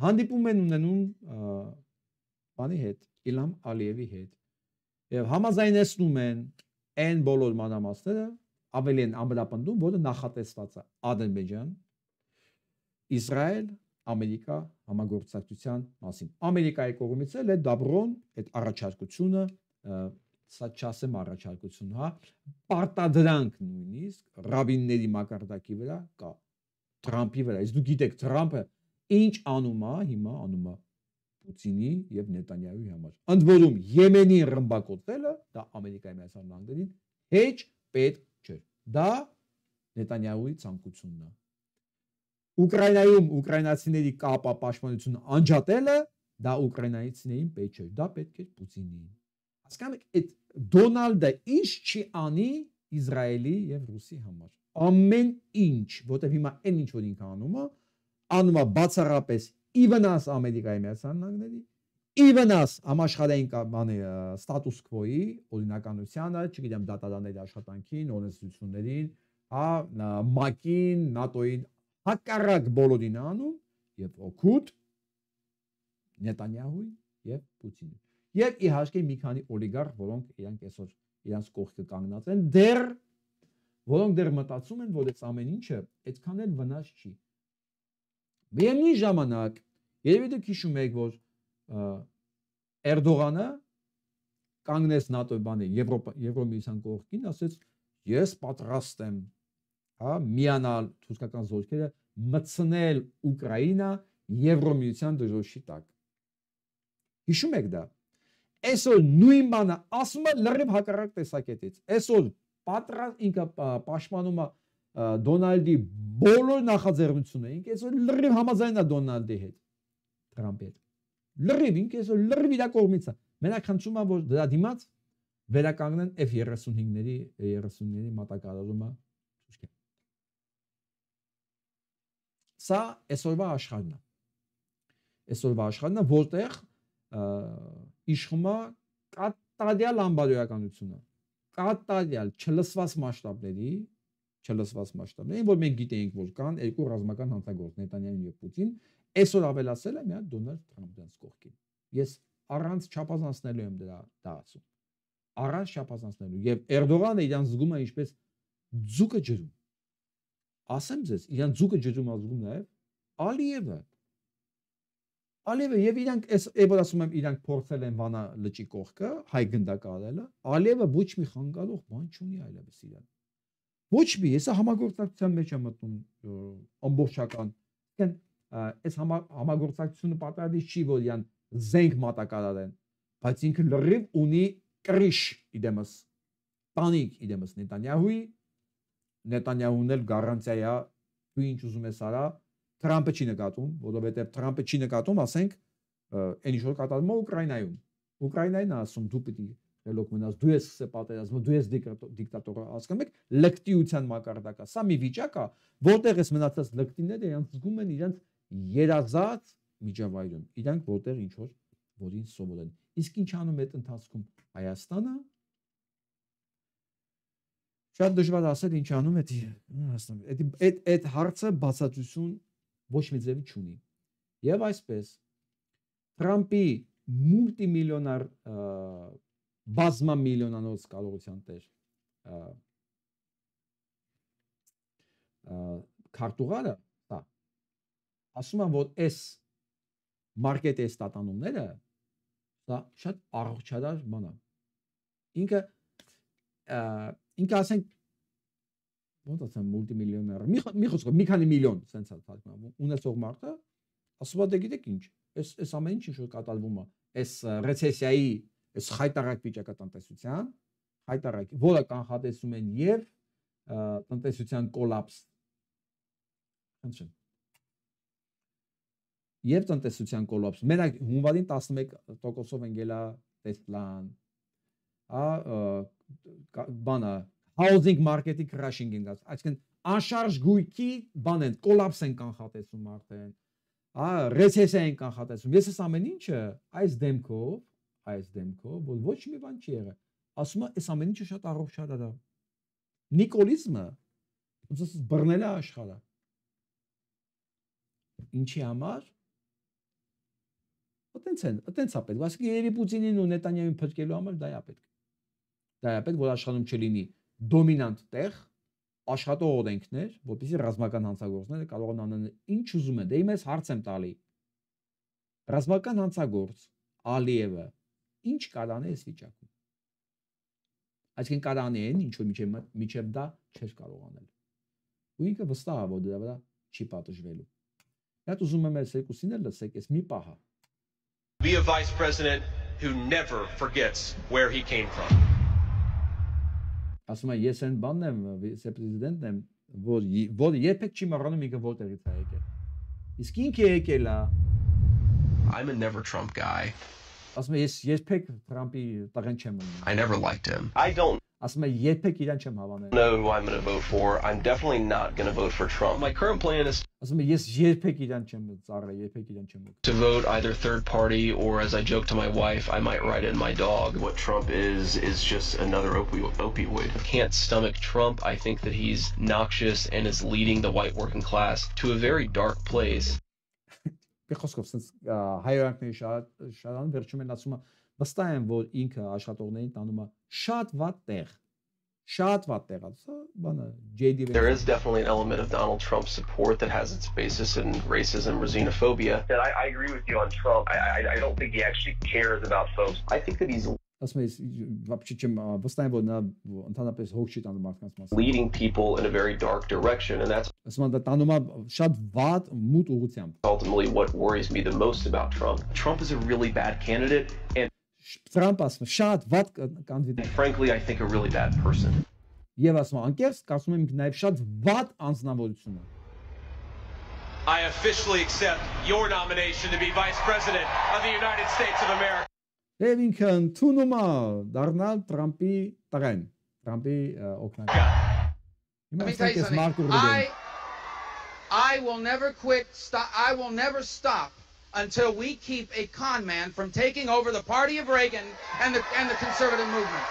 Speaker 1: Հանդիպում են ունենում բանի հետ, Իլհամ Ալիևի հետ։ Եվ համաձայնեցնում են այն բոլոր մանրամասները, ավելի են ամրապնդում, որը նախատեսված է Ադրբեջան, Իսրայել, Ամերիկա համագործակցության մասին։ Ամերիկայի կողմից էլ այդ դաբրոն, այդ առաջարկությունը, սա չասեմ առաջարկություն, հա, պարտադրանք նույնիսկ ռաբինների մակարդակի վրա կա, Թրամփի վրա։ Իսկ դուք գիտեք, Թրամփը ինչ անում է, հիմա անում է Պուտինի եւ Նետանյահուի համար։ Ընդ որում Եմենի ռմբակոծելը դա Ամերիկայի Միացյալ Նահանգներին հեչ պետք չէ։ Դա Նետանյահուի ցանկությունն է։ Ուկրաինայում ուկրաինացիների կապա պաշտպանությունը անջատելը դա ուկրաինացիներին պետք չէ, դա պետք է Պուտինին։ Հասկանում եք, այդ Դոնալդը ինչ չի անի Իսրայելի եւ Ռուսի համար։ Ամեն ինչ, որտեղ հիմա այն ինչ որ ինքը անում է բացառապես ի վնաս Ամերիկայի Միացյալ Նահանգների, ի վնաս համաշխարհային բանի ստատուս քվոյի, օրինականությանը, չգիտեմ, դատարանների աշխատանքին, օրենսդրություններին, հա, ՄԱԿ-ին, ՆԱՏՕ-ին, հակառակ բոլորին անում եւ օգուտ Նետանյահուին եւ Պուտինին։ Եվ իհարկե մի քանի օլիգարխ, որոնք իրանք այսօր իրանց կողքը կանգնած են, որոնք դեռ մտածում են, որ այս ամեն ինչը այդքան էլ վնաս չի։ Միևնույն ժամանակ, երևի դուք հիշում եք, որ Էրդողանը կանգնեց ՆԱՏՕ-ի բանի Եվրոմիության կողքին, ասեց ես պատրաստ եմ, հա, միանալ թուրքական զորքերը մտցնել Ուկրաինա Եվրոմիության դժոխքի տակ։ Հիշում եք դա։ Այսօր նույն բանը ասում է լրիվ հակառակ տեսակետից։ Այսօր պատրաստ ինքը պաշտպանում է Դոնալդի բոլոր նախաձեռնությունները, ինքը այսօր լրիվ համաձայն է Դոնալդի հետ, Թրամփի հետ։ Լրիվ ինքը այսօր լրիվ իր կողմից է։ Մենակ խնդրում եմ, որ դրա դիմաց վերականգնեն F-35-ների մատակարարումը Թուրքիա։ Սա այսօրվա աշխարհն է։ Այսօրվա աշխարհն է, որտեղ իշխում է կատարյալ անբարոյականությունը, կատարյալ չլսված մասշտաբների, որ մենք գիտեինք, որ կան երկու ռազմական հանցագործ Նետանյահուն եւ Պուտին, այսօր ավելացել է մի հատ Դոնալդ Թրամփյանց կողքին։ Ես առանց չափազանցնելու եմ դա ասում։ Առանց չափազանցնելու եւ Էրդողանը իրան զգում է ինչպես ձուկը ջրում։ Ասեմ ձեզ, իրան ձուկը ջրում ազգում նաեւ Ալիևը եւ իրանք որ ասում եմ իրանք փորձել են Վանա լճի կողքը հայ գնդակարելը, Ալիևը ոչ մի խանգարող բան չունի այլևս իրան։ Ոչ մի, ես համագործակցության մեջ եմ մտնում ամբողջական։ Այս համագործակցությունը պատրաստի չի, որ իրան զենք մատակարարեն, բայց ինքը լրիվ ունի կրիշ իդեմս, տանիք իդեմս Նետանյահուն էլ գարանտիա է, դու ինչ ուզում ես արա, Թրամփը չի նկատում, որովհետև Թրամփը չի նկատում, ասենք, այն ինչ որ կատարվում է Ուկրաինայում։ Ուկրաինային ասում դու պիտի ելոք մնաս, դու ես սկսե պատերազմը, դու ես դիկտատորը, հասկանում եք, լկտիության մակարդակը։ Սա մի վիճակ է, որտեղ էս մնացած լկտիները իրանք զգում են իրենց երազած միջավայրում, իրանք որտեղ ինչ որ որին սովորեն։ Իսկ ինչ անում այդ ընթացքում Հայաստանը։ Շատ դժվար ասել ինչ անում է Հայաստանը։ Այդ հարցը բացատրություն ոչ մի ձևի չունի։ Եվ այսպես Թրամփի մուլտիմիլիոնար բազմամիլիոնանոց կարողության տեր քարտուղարը, դա ասում եմ, որ այս մարքեթի ստատանումները դա շատ առողջարար բան է։ Ինքը ասենք ոնց ասեմ մուլտիմիլիոներ մի խոսքով մի քանի միլիոն սենց է թարգմանվում ունեցող մարդը ասում է դե գիտեք ինչ այս ամեն ինչ որ կատարվում է այս ռեցեսիայի այս խայտարակ վիճակատնտեսության խայտարակ որը կանխատեսում են եւ տնտեսության կոլապս հնչեն եւ տնտեսության կոլապս մենակ հունվարին 11%-ով են գելա Տեսլան բանը housing market-ի crashing են գած այսինքն անշարժ գույքի բան են կոլապս են կանխատեսում արդեն ռեցեսիա են կանխատեսում ես այս ամեն ինչը այս դեմքով որ ոչ մի բան չի եղել ասում է այս ամեն ինչը շատ առողջարար է նիկոլիզմը ոնց բռնել է աշխարհը ինչի համար այտենց է պետք ասենք երևի Պուտինին ու Նետանյահուն փրկելու համար դա է պետք որ աշխարհում չլինի դոմինանտ տեղ աշխատող օրենքներ, որպեսզի ռազմական հանցագործները կարողան անեն ինչ ուզում են։ Դե իմս հարց եմ տալի։ Ռազմական հանցագործ Ալիևը ինչ կարան է այս վիճակում։ Այսինքն կարան են ինչ որ միջև դա չէր կարող անել։ Ու ինքը վստահ է որ դրա վրա չի պատժվելու։ Դա ուզում եմ այս երկուսին էլ լսեք, այս մի պահը։
Speaker 2: Be a vice president who never forgets where he came from.
Speaker 1: Ասում եմ ես այն բանն եմ, վիցեպրեզիդենտն եմ, որ երբեք չի մոռանում ինքը որտեղից է եկել։ Իսկ ինքը եկել է
Speaker 2: I'm a never Trump guy.
Speaker 1: Ասում եմ ես երբեք Թրամփի տղեն չեմ մնում։
Speaker 2: I never liked him. I don't
Speaker 1: Ասում եմ երբեք իրան չեմ հավանել։
Speaker 2: know who I'm going to vote for. I'm definitely not going to vote for Trump. My current plan is
Speaker 1: Ասում եմ ես երբեք իրան չեմ ծառայ, երբեք իրան չեմ
Speaker 2: to vote either third party or as I joke to my wife, I might write in my dog. What Trump is just another opioid. I can't stomach Trump. I think that he's noxious and is leading the white working class to a very dark place.
Speaker 1: Բխոսկով sense հայրենիքների շարան վերջում են ասում վստահ եմ, որ ինքը աշխատողներին տանում է շատ վատ տեղ։ Շատ վատ տեղ, ասա, բանը JD
Speaker 2: There is definitely an element of Donald Trump's support that has its basis in racism or xenophobia.
Speaker 3: And I agree with you on Trump. I don't think he actually cares about folks.
Speaker 2: I think that he's
Speaker 1: ասում ես вообще չեմ վստահ եմ, որ նա ընդհանրապես հոգ չի տանում մարդկանց մասին։
Speaker 2: leading people in a very dark direction, and that's
Speaker 1: Ասում եմ դա տանում է շատ վատ մութ ուղղությամբ։
Speaker 2: ultimately what worries me the most about Trump. Trump is a really bad candidate, and
Speaker 1: Trump ասում է շատ վատ կանդիդատ։
Speaker 2: frankly, I think a really bad person.
Speaker 1: Եվ ասում է անկեղծ կարծում եմ ինքը նաև շատ վատ անձնավորություն է։
Speaker 4: I officially accept your nomination to be Vice President of the United States of America.
Speaker 1: Եվ ինքը ընդունում է դառնալ Տրամպի տղեն, Տրամպի օգնական։
Speaker 5: Let me tell you something. I will never quit. I will never stop until we keep a con man from taking over the party of Reagan and the conservative movement.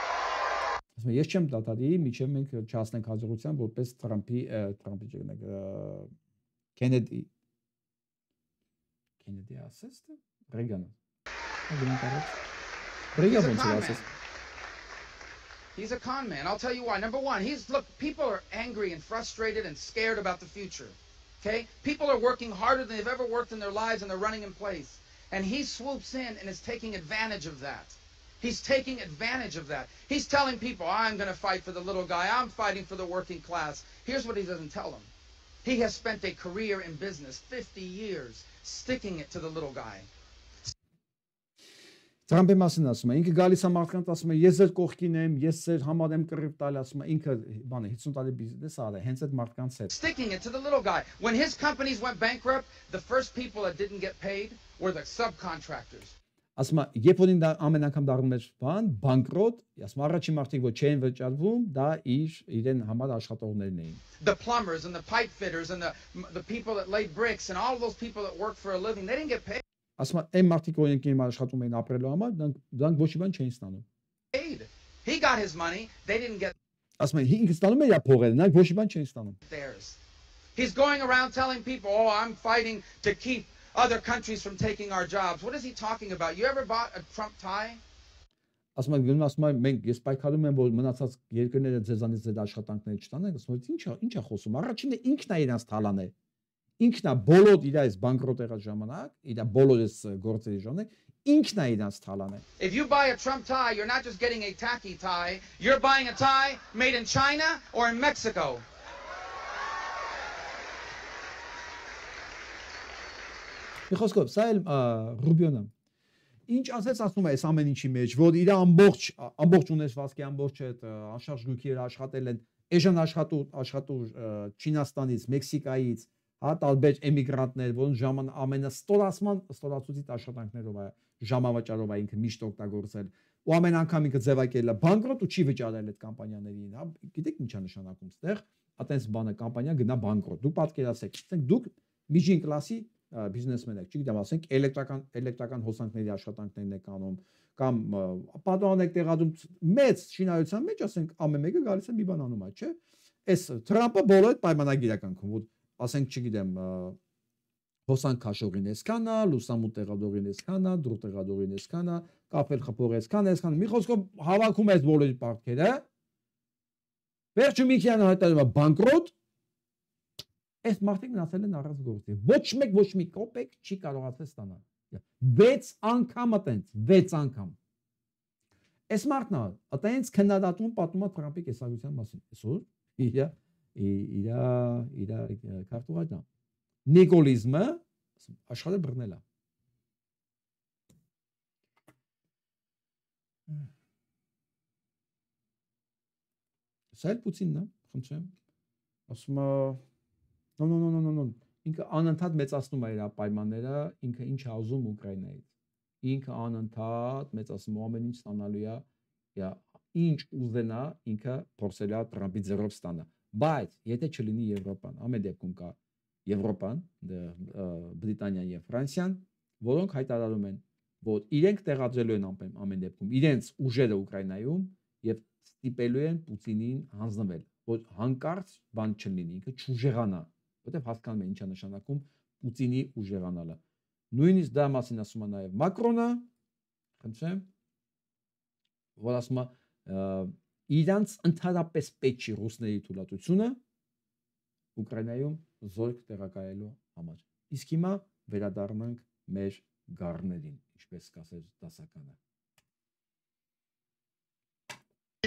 Speaker 1: Ասում եմ ես չեմ դատադի, միջև մենք չհասնենք հաջողության, որպես Տրամպի չգնանք Քենեդի ասես թե Ռեգանը։ Գնանք առաջ։
Speaker 5: He's a con man. I'll tell you why. Number one, look, people are angry and frustrated and scared about the future. Okay? People are working harder than they've ever worked in their lives and they're running in place. And he swoops in and is taking advantage of that. He's taking advantage of that. He's telling people, I'm going to fight for the little guy. I'm fighting for the working class. Here's what he doesn't tell them. He has spent a career in business, 50 years, sticking it to the little guy.
Speaker 1: Տրամպի մասին ասում է, ինքը գալիս է մարդկանց ասում է, ես ձեր կողքին եմ, ես ձեր համար եմ կռիվ տալ, ասում է, ինքը բանը 50 տարի բիզնես արել, հենց այդ մարդկանց հետ։
Speaker 5: Sticking it to the little guy. When his companies went bankrupt, the first people that didn't get paid were the subcontractors.
Speaker 1: Ասում է, երբ որ ինքը ամեն անգամ դառնում էր բանկրոտ, ասում է, առաջին մարդիկ որ չէին վճարվում, դա իրեն համար աշխատողներն էին։
Speaker 5: The plumbers and the pipe fitters and the people that laid bricks and all those people that worked for a living, they didn't get paid.
Speaker 1: Ասում է, այն մարդիկ որ ինքնին աշխատում էին ապրելու համար, դրանք ոչ մի բան չէին ստանում։
Speaker 5: He got his money, they didn't get.
Speaker 1: Ասում է, ինքը ստանում էր փողերը, նրանք ոչ մի բան չէին ստանում։
Speaker 5: He's going around telling people, "Oh, I'm fighting to keep other countries from taking our jobs." What is he talking about? You ever bought a Trump tie?
Speaker 1: Ասում է, ասում է, մենք ես պայքարում եմ, որ մնացած երկրները ձեզանից այդ աշխատանքները չտանեն, ասում է, ի՞նչ է խոսում։ Առաջինը ինքն է իրանց թալանել։ Ինքն է բոլոր իր այս բանկրոտ եղած ժամանակ, իր բոլոր այս գործերի ժամանակ, ինքն է իրանց թալանել։
Speaker 5: If you buy a Trump tie, you're not just getting a tacky tie, you're buying a tie made in China or in Mexico.
Speaker 1: Խոսքով, սա էլ Ռուբիոնը։ Ինչ ասեց ասում է այս ամեն ինչի մեջ, որ իր ամբողջ ունեցվածքի ամբողջ այդ անշարժ գույքերը աշխատել են, էժան աշխատող Չինաստանից, Մեքսիկայից, հա տարբեր էմիգրանտներ, որոնց ամենաստորացուցիչ աշխատանքներով է ժամավճարով է ինքը միշտ օգտագործել, ու ամեն անգամ ինքը ձևակերել է բանկրոտ ու չի վճարել այդ կամպանիաներին, հա, գիտեք ինչ է նշանակում ստեղ, այտենց բանը կամպանիա գնա բանկրոտ։ Դուք պատկերացեք, ասենք դուք միջին կլասի բիզնեսմեն եք, չգիտեմ, ասենք էլեկտրական հոսանքների աշխատանքներն եք անում, կամ պատուհան եք տեղադրում մեծ շինարարության մեջ, ասենք ամեն մեկը գալիս է մի բան անում է, չէ՞։ Այս Թրամփը բոլոր այդ պայմանագիր է կնքում, որ ասենք չգիտեմ, հոսանք քաշողին էսքան է, լուսամուտ տեղադրողին էսքան է, դուռ տեղադրողին էսքան է, կապել խփող էսքան է, մի խոսքով հավաքում է այս բոլորի պարտքերը, վերջում մի քանի հայտարարում է բանկրոտ, այս մարդիկ մնացել են առանց գործի։ Ոչ մեկ ոչ մի կոպեկ չի կարողացել ստանալ։ 6 անգամ այտենց, 6 անգամ։ Այս մարդն է, այտենց քննադատում պատմում է Թրամփի կեսարության մասին։ Այսօր իր քարտուղարն է։ Նիկոլիզմը աշխարհը բռնել է։ Սա էլ Պուտինն է, խնդրեմ։ Ասում է No. Ինքը անընդհատ մեծացնում է իր պայմանները, ինքը ինչ է ուզում Ուկրաինայից։ Ինքը անընդհատ մեծացնում ամեն ինչ ստանալու է, ինչ ուզենա, ինքը փորձել է Տրամփի ձեռով ստանալ։ Բայց եթե չլինի Եվրոպան, ամեն դեպքում կա Եվրոպան, Բրիտանիան եւ Ֆրանսիան, որոնք հայտարարում են, որ իրենք տեղադրելու են ամեն դեպքում իրենց ուժերը Ուկրաինայում եւ ստիպելու են Պուտինին հանձնվել, որ հանկարծ բան չլինի, ինքը չուժեղանա, որտեղ հասկանում է ինչ է նշանակում Պուտինի ուժեղանալը։ Նույնիսկ դա մասին ասում է նաև Մակրոնը, խնդրեմ, որ ասում է իրանց ընդհանրապես պետք չի ռուսների թույլատվությունը Ուկրաինայում զորք տեղակայելու համար։ Իսկ հիմա վերադառնանք մեր գառներին, ինչպես կասեր դասականը։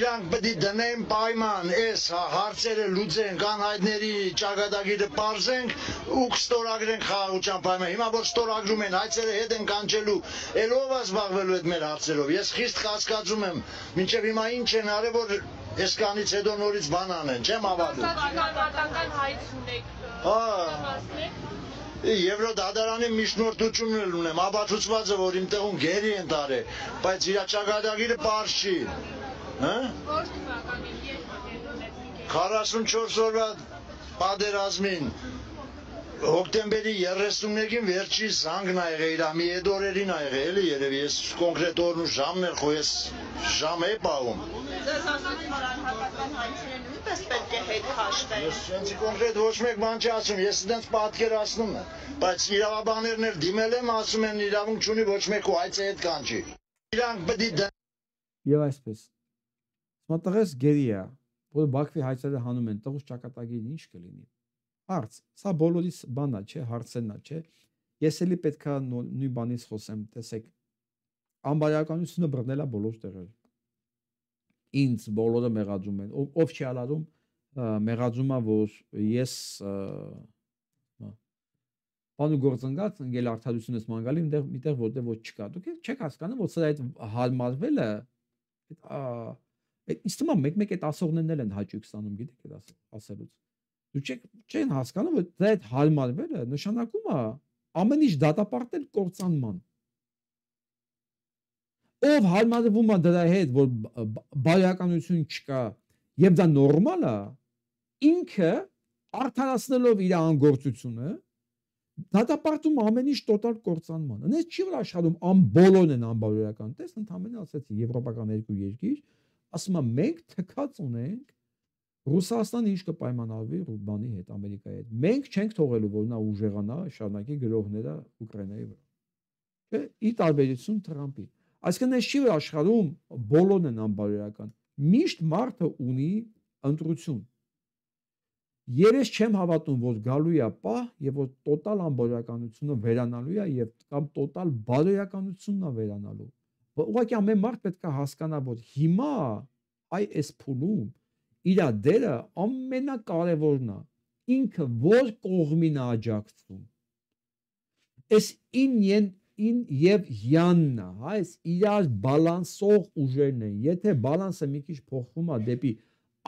Speaker 6: Իրանք պետք է դնեն պայման, այս հարցերը լուծենք, անհայտների ճակատագիրը պարզենք ու կստորագրենք խաղաղության պայման։ Հիմա որ ստորագրում են, հայցերը հետ են կանչելու, էլ ով է զբաղվելու այդ մեր հարցերով։ Ես խիստ կասկածում եմ, մինչև հիմա ինչ են արել, որ այսքանից հետո նորից բան անեն, չեմ հավատում։
Speaker 7: հայց ունեք։
Speaker 6: Եվրոդատարանի միջնորդությունն ունեմ, ապացուցված է, որ իմ տեղում գերի են տարել, բայց իր ճակատագիրը պարզ չի։
Speaker 7: Որ թվականին երբ
Speaker 6: 44 օրվա պատերազմին հոկտեմբերի 31-ին վերջի զանգն ա եղել, իր մի հետ օրերին ա եղել, էլի երևի, ես կոնկրետ օրն ու ժամն եմ խո, ես ժամ է պահում։
Speaker 7: Ձեզ ասած մարանհատական հայցերը նույնպես պետք է հետ քաշվեն։
Speaker 6: Ես sensi կոնկրետ ոչ մեկ բան չի ասում, ես դենց պատկերացնում եմ, բայց իրավաբաններն էլ դիմել եմ, ասում են իրավունք չունի ոչ մեկ ու հայցը հետ կանչի։ Իրանք պետք է
Speaker 1: Եվ այսպես։ Մտածես գերի է, որ Բաքվի հայցերը հանում են, տղուս ճակատագիրն ինչ կլինի։ Հարց, սա բոլորիս բանա չէ, հարցերն է, չէ։ Ես էլի պետքա նույն բանից խոսեմ, տեսեք, անբարոյականությունը բռնել է բոլոր տեղեր։ Ինձ բոլորը մեղադրում են, ով չի ալարում, մեղադրում է, որ ես բան ու գործընկած ընկել արդարությունս մանգալի միտեղ որտեղ ոչ չկա։ Դուք չեք հասկանում, որ սա այդ հարմարվելը Իսկ թվում է մեկ-մեկ այդ ասողներն են հաճույք ստանում, գիտեք այդ ասելուց։ Դու չեն հասկանում, որ դա այդ հարմարվելը նշանակում է ամեն ինչ դատապարտել կործանման։ Ով հարմարվում է դրա հետ, որ բարոյականություն չկա, եւ դա նորմալ է, ինքը արդարացնելով իր անգործությունը, դատապարտում ամեն ինչ տոտալ կործանման։ Այնպես չի որ աշխարհում ամբողջն են անբարոյական։ Տես ընդհանրապես ասեցի եվրոպական երկու երկիր, ասում եմ մենք թքած ունենք Ռուսաստանը ինչ կպայմանավորվի բանի հետ, Ամերիկայի հետ։ Մենք չենք թողելու, որ նա ուժեղանա, շարունակի գրողները Ուկրաինայի վրա։ Չէ, ի տարբերություն Թրամփի։ Այսինքն այս չի որ աշխարհում բոլորն են անբարոյական։ Միշտ մարդը ունի ընտրություն։ Ես չեմ հավատում, որ գալու է պահ եւ որ տոտալ անբարոյականությունը վերանալու է եւ կամ տոտալ բարոյականությունն է վերանալու։ Ուղղակի ամեն մարդ պետք է հասկանա, որ հիմա այս փուլում իր դերը ամենակարևորն է, ինքը որ կողմին է աջակցում։ Այս ին եւ յանն է, այս իրար բալանսող ուժերն են։ Եթե բալանսը մի քիչ փոխվում է դեպի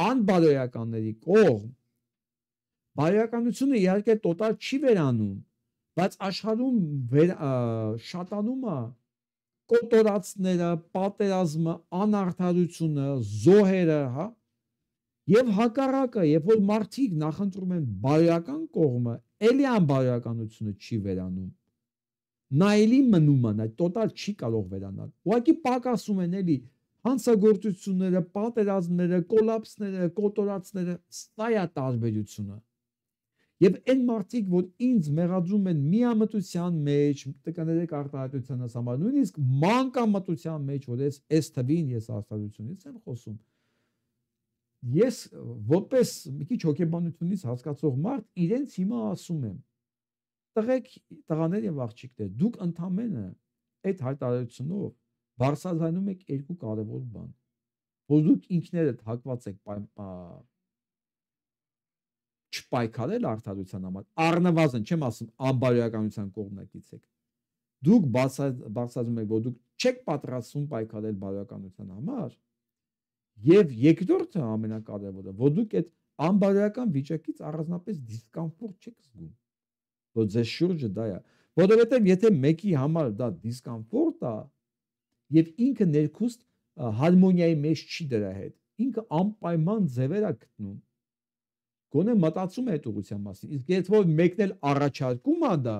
Speaker 1: անբարոյականների կողմ, բարոյականությունը իհարկե տոտալ չի վերանում, բայց աշխարհում շատանում է կոտորածները, պատերազմը, անարդարությունը, զոհերը, հա, եւ հակառակը, երբ որ մարդիկ նախընտրում են բարոյական կողմը, էլի անբարոյականությունը չի վերանում։ Նա էլի մնում է, տոտալ չի կարող վերանալ։ Ուղղակի պակասում են էլի հանցագործությունները, պատերազմները, կոլապսները, կոտորածները, սա է տարբերությունը։ Եվ այն մարդիկ, որ ինձ մեղադրում են միամտության մեջ, տկներեք արտահայտությանս համար, նույնիսկ մանկամտության մեջ, որ այս թվին ես արտահայտությունից եմ խոսում, ես որպես մի քիչ հոգեբանությունից հասկացող մարդ իրենց հիմա ասում եմ, տղաներ եւ աղջիկներ, դուք ընդամենը այդ հայտարարությունով բարձրացնում եք երկու կարևոր բան, որ դուք ինքներդ հակված եք չպայքարել արդարության համար, առնվազն չեմ ասում անբարոյականության կողմնակից եք, դուք բարձրացնում եք, որ դուք չեք պատրաստվում պայքարել բարոյականության համար, եւ երկրորդը ամենակարևորը, որ դուք այդ անբարոյական վիճակից առանձնապես դիսկոմֆորտ չեք զգում, որ ձեզ շուրջը դա է, որովհետեւ եթե մեկի համար դա դիսկոմֆորտ է եւ ինքը ներքուստ հարմոնիայի մեջ չի դրա հետ, ինքը անպայման ձևեր է գտնում, գոնե մտածում է այդ ուղղության մասին, իսկ եթե որ մեկն էլ առաջարկում է դա,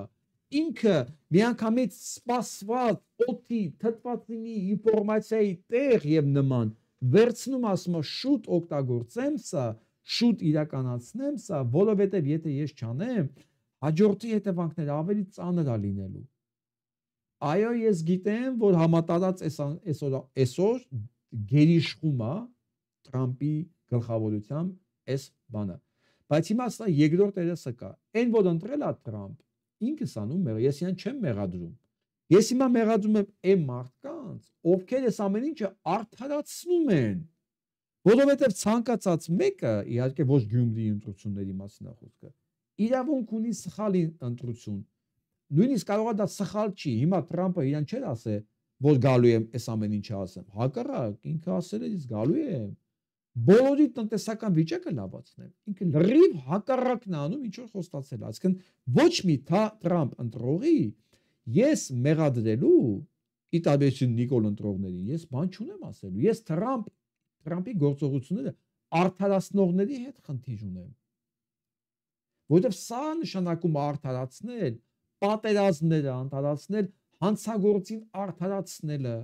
Speaker 1: ինքը միանգամից սպասված օդի թթվածինի ինֆորմացիայի տեղ եւ նման վերցնում ասում է շուտ օգտագործեմ սա, շուտ իրականացնեմ սա, որովհետեւ եթե ես չանեմ, հաջորդի հետևանքները ավելի ծանր է լինելու։ Այո, ես գիտեմ, որ համատարած այսօր գերիշխում է Տրամպի գլխավորությամբ այս բանը։ Բայց հիմա սա երկրորդ երեսը կա։ Այն որ ընտրել է Տրամփ, ինքս անում մեղ, ես իրան չեմ մեղադրում։ Ես հիմա մեղադրում եմ այն մարդկանց, ովքեր այս ամեն ինչը արդարացնում են։ Որովհետև ցանկացած մեկը, իհարկե ոչ Գյումրիի ընտրությունների մասին է խոսքը, իրավունք ունի սխալ ընտրություն։ Նույնիսկ կարող է դա սխալ չի։ Հիմա Տրամփը իրան չէր ասել, որ գալու եմ այս ամեն ինչը ասեմ։ Հակառակ, ինքը ասել է, ես գալու եմ բոլորի տնտեսական վիճակը լավացնեմ։ Ինքը լրիվ հակառակն է անում, ինչ որ խոստացել է։ Այսինքն ոչ մի Տրամփ ընտրողի ես մեղադրելու ի տարբերություն Նիկոլ ընտրողների, ես բան չունեմ ասելու։ Ես Տրամփի գործողությունները արդարացնողների հետ խնդիր ունեմ։ Որովհետև սա նշանակում է արդարացնել պատերազմները, արդարացնել հանցագործին արդարացնելը։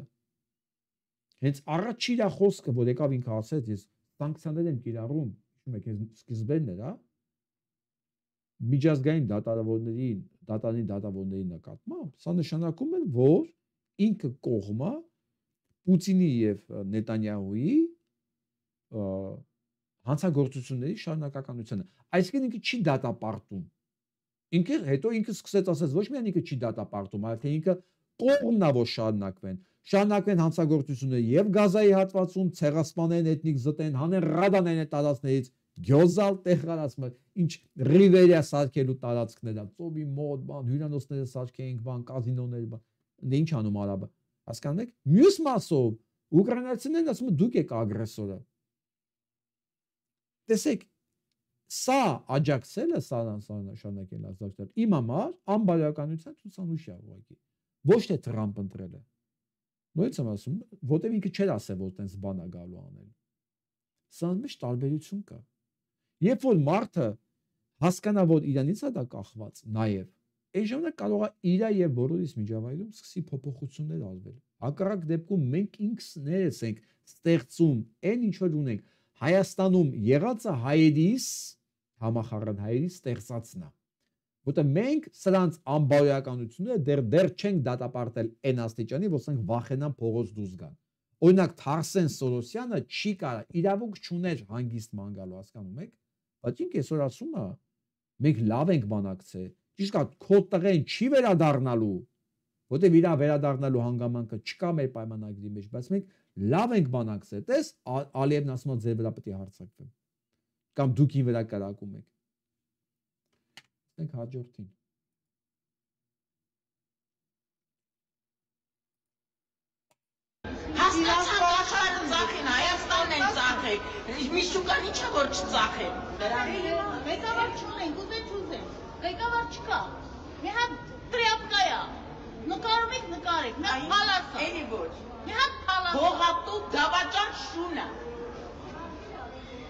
Speaker 1: Հենց առաջին խոսքը, որ եկավ ինքը ասեց, ես սանկցիաներ եմ կիրառում, հիշում եք, սկզբերն էր, հա։ Միջազգային դատարանի դատավորների նկատմամբ, սա նշանակում է, որ ինքը կողմ է Պուտինի եւ Նետանյահուի հանցագործությունների շարունակականությունը։ Այսինքն ինքը չի դատապարտում։ Ինքը հետո ինքը սկսեց ասել, ոչ միայն ինքը չի դատապարտում, այլ թե ինքը կողմն է, որ շարունակվեն հանցագործությունները եւ Գազայի հատվածում, ցեղասպանեն, էթնիկ զտեն, հանեն ռադանեն այդ տարածքներից, գյոզալ տեղարացումը, ինչ ռիվերիա սարքելու տարածքներ, ծովի մոտ, բան, հյուրանոցները սարքեինք, բան, կազինոներ, բան, ինչ անում արաբը։ Հասկանու՞մ եք։ Մյուս մասով ուկրաինացիներն ասում են դուք եք ագրեսորը։ Տեսեք, սա աջակցելը, սա նշանակել ազդակցել։ Իմ համար անբարոյականության ցուցանիշ է ուղղակի։ Ոչ թե Տրամփ ընտրելը։ Նույնիսկ եմ ասում, որտեղ ինքը չէր ասել, որ տենց բան է գալու անել։ Սա մեջ տարբերություն կա։ Երբ որ մարդը հասկանա, որ իրանից է դա կախված, նաև այն ժամանակ կարող է իր եւ բոլորիս միջավայրում սկսի փոփոխություններ արվել։ Հակառակ դեպքում մենք ինքներս ենք ստեղծում այն ինչ որ ունենք։ Հայաստանում եղածը հայերիս համախառն հայերիս ստեղծածն է։ Որտեղ մենք սրանց անբարոյականությունները դեռ չենք դատապարտել այն աստիճանի, որ ասենք վախենան փողոց դուրս գան։ Օրինակ Թարսեն Սորոսյանը չի կարող, իրավունք չուներ հանգիստ ման գալու, հասկանում եք, բայց ինքը այսօր ասում է, մենք լավ ենք բանակցել, ճիշտ է, քո տղեն չի վերադառնալու, որտեղ իր վերադառնալու հանգամանքը չկա մեր պայմանագրի մեջ, բայց մենք լավ ենք բանակցել, տես Ալիևն ասում է ձեր վրա պետք է հարձակվեմ, կամ դուք ին վրա կրակում եք։ Մենք հաջորդին։
Speaker 8: Հասկացան աշխարհը ծախին, Հայաստանն են ծախեք, մի շուկան ինչա որ չծախեն։
Speaker 7: Ղեկավար չունենք, ուզենք, ղեկավար չկա, մի հատ տրյապկա է, նկարում եք նկարեք, մի հատ պալաս է,
Speaker 8: էլի ոչ,
Speaker 7: մի հատ պալաս է,
Speaker 8: բողատու դավաճան շունը։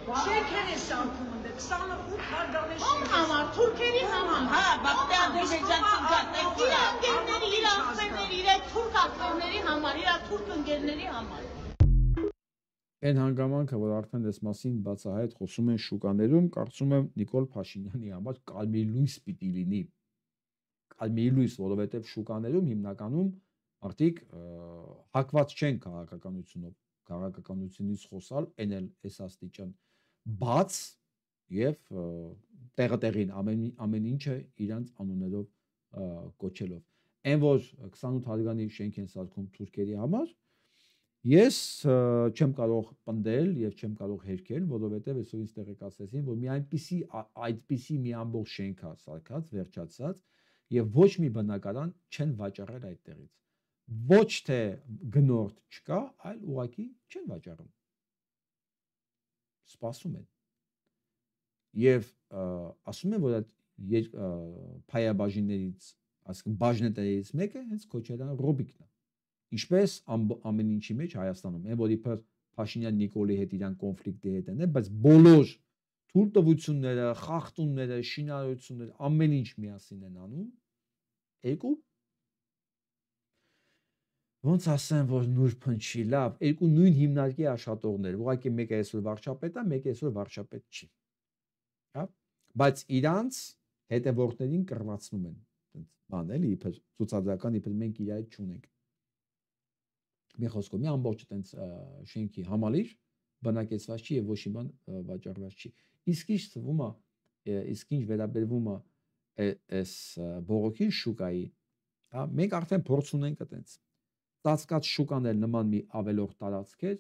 Speaker 9: Շենքեր է սանքում ընդ 28 հարգանե
Speaker 7: ում համար, թուրքերի համար,
Speaker 8: Հա, բաղդադերբեջանցի գատենք
Speaker 7: իր ընկերների, իր ախպերների, իր թուրք ախպերների համար, իր թուրք ընկերների համար։
Speaker 1: Այն հանգամանքը, որ արդեն այս մասին բացահայտ խոսում են շուկաներում, կարծում եմ Նիկոլ Փաշինյանի համար կարմիր լույս պիտի լինի։ Կարմիր լույս, որովհետև շուկաներում հիմնականում մարդիկ հակված չեն քաղաքականությունով, քաղաքականությունից խոսալ, այն էլ այս աստիճան բաց եւ տեղը-տեղին ամեն ինչը իրանց անուններով կոչելով։ Այն որ 28 հարգանի շենք են սարքում թուրքերի համար, ես չեմ կարող պնդել եւ չեմ կարող հերքել, որովհետեւ այսօր ինձ տեղեկացրեցին, որ մի այդպիսի մի ամբողջ շենք է սարքած, վերջացած եւ ոչ մի բնակարան չեն վաճառել այդտեղից։ Ոչ թե գնորդ չկա, այլ ուղղակի չեն վաճառում։ Սպասում են։ Եւ ասում են, որ այդ փայաբաժիններից, այսինքն բաժնետերից մեկը հենց Քոչարյան Ռոբիկն է։ Ինչպես ամեն ինչի մեջ Հայաստանում, այն որ իբր Փաշինյան Նիկոլի հետ իրան կոնֆլիկտի հետ են, բայց բոլոր թույլտվությունները, խախտումները, շինարարությունները, ամեն ինչ միասին են անում։ Երկու ոնց ասեմ, որ նուրբ փնչի, լավ, երկու նույն հիմնարկի աշխատողներ, ուղղակի մեկը այսօր վարչապետ է, մեկը այսօր վարչապետ չի։ Հա, բայց իրանց հետևորդներին կռվածնում են, բան էլի, իբր ցուցադրական, իբր մենք իր հետ չունենք։ մի խոսքով մի ամբողջ այտենց շենքի համալիր բնակեցված չի եւ ոչ մի բան վաճառված չի։ Իսկ ինչ թվում է, իսկ ինչ վերաբերվում է այս բողոքին շուկայի, հա, մենք արդեն փորձ ունենք այտենց ծածկած շուկան էլ նման մի ավելորդ տարածք է,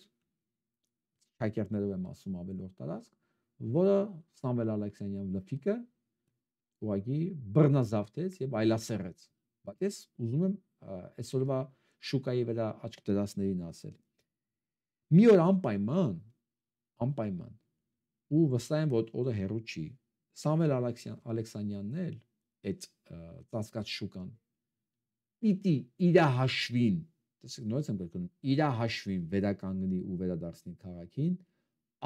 Speaker 1: շակերտներով եմ ասում ավելորդ տարածք, որը Սամվել Ալեքսանյան լփիկը ուղղակի բռնազավթեց եւ այլասերեց։ Բայց ես ուզում եմ այսօրվա շուկայի վրա աչք դրածներին ասել։ Մի օր անպայման ու վստահ եմ, որ օրը հեռու չի, Սամվել Ալեքսանյանն էլ այդ ծածկած շուկան պիտի իր հաշվին, տեսեք նորից եմ գրում, իր հաշվին վերականգնի ու վերադարձնի քաղաքին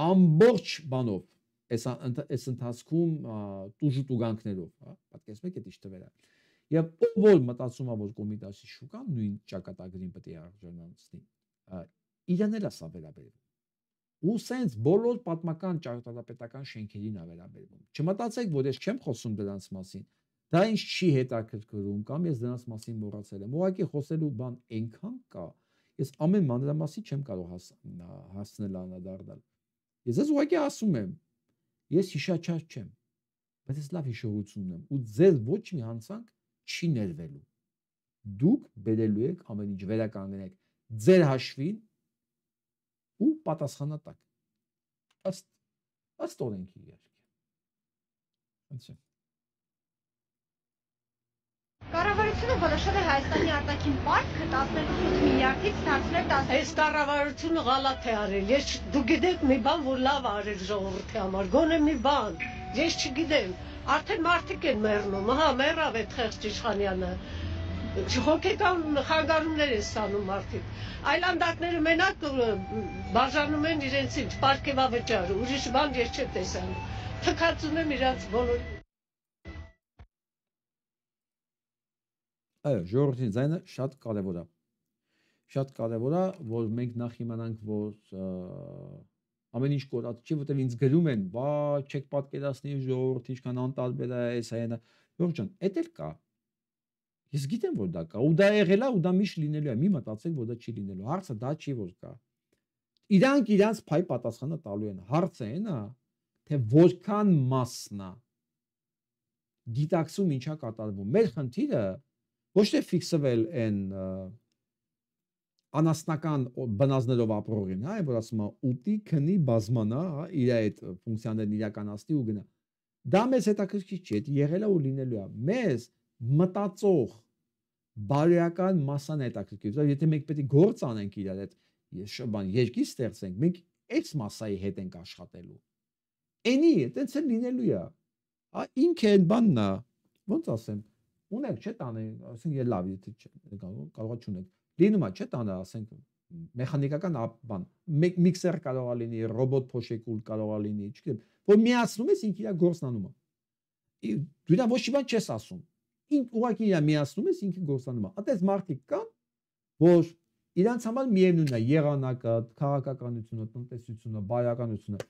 Speaker 1: ամբողջ բանով, այս ընթացքում տուժուտուգանքներով, հա, պատկերացնում եք այդ ինչ թվեր է։ Եվ ով որ մտածում է, որ Կոմիտասի շուկան նույն ճակատագրին պետք է արժանացնի, իրան էլ է սա վերաբերվում։ Ու սենց բոլոր պատմական ճարտարապետական շենքերին է վերաբերվում։ Չմտածեք, որ ես չեմ խոսում դրանց մասին։ Դա ինչ չի հետաքրքրում կամ ես դրանց մասին մոռացել եմ։ Ուղղակի խոսելու բան այնքան կա, ես ամեն մանրամասի չեմ կարող հասնել անդրադառնալ։ Ես ես ուղղակի ասում եմ, ես հիշաչար չեմ, բայց ես լավ հիշողություն ունեմ ու ձեր ոչ մի հանցանք չի ներվելու։ Դուք բերելու եք ամեն ինչ վերականգնեք ձեր հաշվին ու պատասխանատակ ըստ օրենքի իհարկե։
Speaker 10: Կառավարությունը որոշել է Հայաստանի արտաքին պարտքը 18 միլիարդից դարձնել 10։
Speaker 9: Այս կառավարությունը գալաթ է արել։ Ես դու գիտեք մի բան, որ լավ արել ժողովրդի համար, գոնե մի բան։ Ես չգիտեմ, արդեն մարդիկ են մեռնում, հա, մեռավ այդ խեղճ Իշխանյանը։ Հոգեկան խանգարումներ են ստանում մարդիկ։ Այլանդակները մենակ բաժանում են իրենցից պարգևավճար, ուրիշ բան ես չեմ տեսել։ Թքածում եմ իրանց բոլոր։
Speaker 1: Այո, ժողովրդի ձայնը շատ կարևոր է։ Շատ կարևոր է, որ մենք նախ իմանանք, որ ամեն ինչ կորած չի, որտեղ ինձ գրում են, բա չեք պատկերացնի ժողովրդի ինչքան անտարբեր է, այս այանը։ Ժողովուրդ ջան, էդ էլ կա։ Ես գիտեմ, որ դա կա, ու դա եղել է, ու դա միշտ լինելու է։ Մի մտածեք, որ դա չի լինելու։ Հարցը դա չի, որ կա։ Իրանք իրանց փայ պատասխանը տալու են։ Հարցը այն է, թե որքան մասն է գիտակցում ինչա կատարվում։ Մեր խնդիրը ոչ թե ֆիքսվել են անասնական բնազներով ապրողին, հա, որ ասում է ուտի, քնի, բազմանա, հա, իր այդ ֆունկցիաներն իրականացնի ու գնա։ Դա մեզ հետաքրքիր չի, դա եղել է ու լինելու է։ Մեզ մտածող բարոյական մասան հետաքրքիր։ Եթե մենք պետք է գործ անենք իրար հետ, բան երկի ստեղծենք, մենք այս մասայի հետ ենք աշխատելու։ Էնի, այտենց էլ լինելու է։ Հա, ինքը այդ բանն է, ոնց ասեմ, ունենք չէ տանը, ասենք ես լավ, եթե կարողա չունենք։ Լինում է չէ տանը, ասենք մեխանիկական բան, միքսեր կարող է լինի, ռոբոտ փոշեկուլ կարող է լինի, չգիտեմ, որ միացնում ես ինքը իր գործն անում է։ Դու դա ոչ մի բան չես ասում։ Ուղղակի իր միացնում ես ինքը գործանում է։ Այդպես մարդիկ կան, որ իրանց համար միևնույնն է եղանակը, քաղաքականությունը, տնտեսությունը, բարոյականությունը։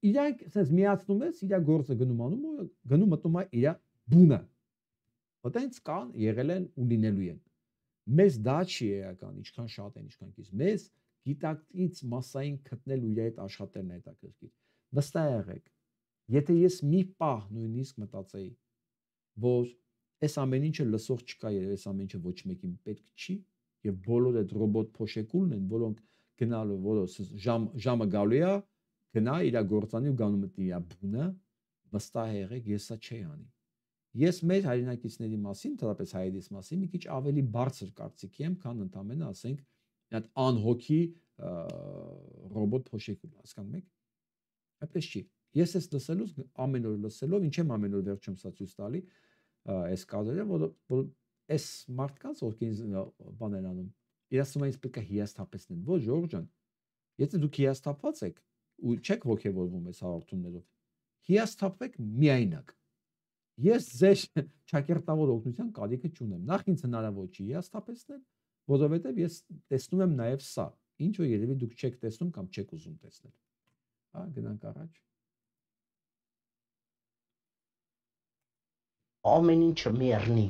Speaker 1: Իրանք ասես միացնում ես, իր գործը գնում անում ու գնում մտնում է իր բունը։ Այդտենց կան, եղել են ու լինելու են։ Մեզ դա չի էական, ինչքան շատ են, ինչքան քիչ։ Մեզ գիտակից massային գտնելու իր այդ աշխատելն է հետաքրքիր։ Վստահ եղեք, եթե ես մի պահ նույնիսկ մտածեի, որ այս ամեն ինչը լսող չկա եւ այս ամեն ինչը ոչ մեկին պետք չի եւ բոլոր այդ ռոբոտ փոշեկուլն են, որոնք գնալու, որոնց ժամը գալու է, գնա իր գործանի ու գանում մտնի իր բունը, վստահ եղեք, ես սա չի անի։ Ես մեր հայրենակիցների մասին, թեպետ հայերիս մասին, մի քիչ ավելի բարձր կարծիքի եմ, քան ընդամենը ասենք այդ անհոգի ռոբոտ փոշեկուլ, հասկանում եք։ Այդպես չի։ Ես ես լսելուց ամեն օր լսելով, ինչ եմ ամեն օր վերջում սա ցույց տալի, այս կադրերը, որ այս մարդկանց ովքեր բան են անում, իրացում են պետք է հիասթափեցնեն։ Ոչ, ժողովուրդ ջան, եթե դուք հիասթափված եք ու չեք ողջևորվում այս հաղորդումներով, հիասթափվեք միայնակ։ Ես ձեր ճակերտավոր օգնության կարիքը չունեմ։ Նախ ինձ հնարավոր չի հիասթափեցնել, որովհետև ես տեսնում եմ նաև սա, ինչ որ երևի դուք չեք տեսնում կամ չեք ուզում տեսնել։ Հա, գնանք առաջ։
Speaker 8: Ամեն ինչը մեռնի,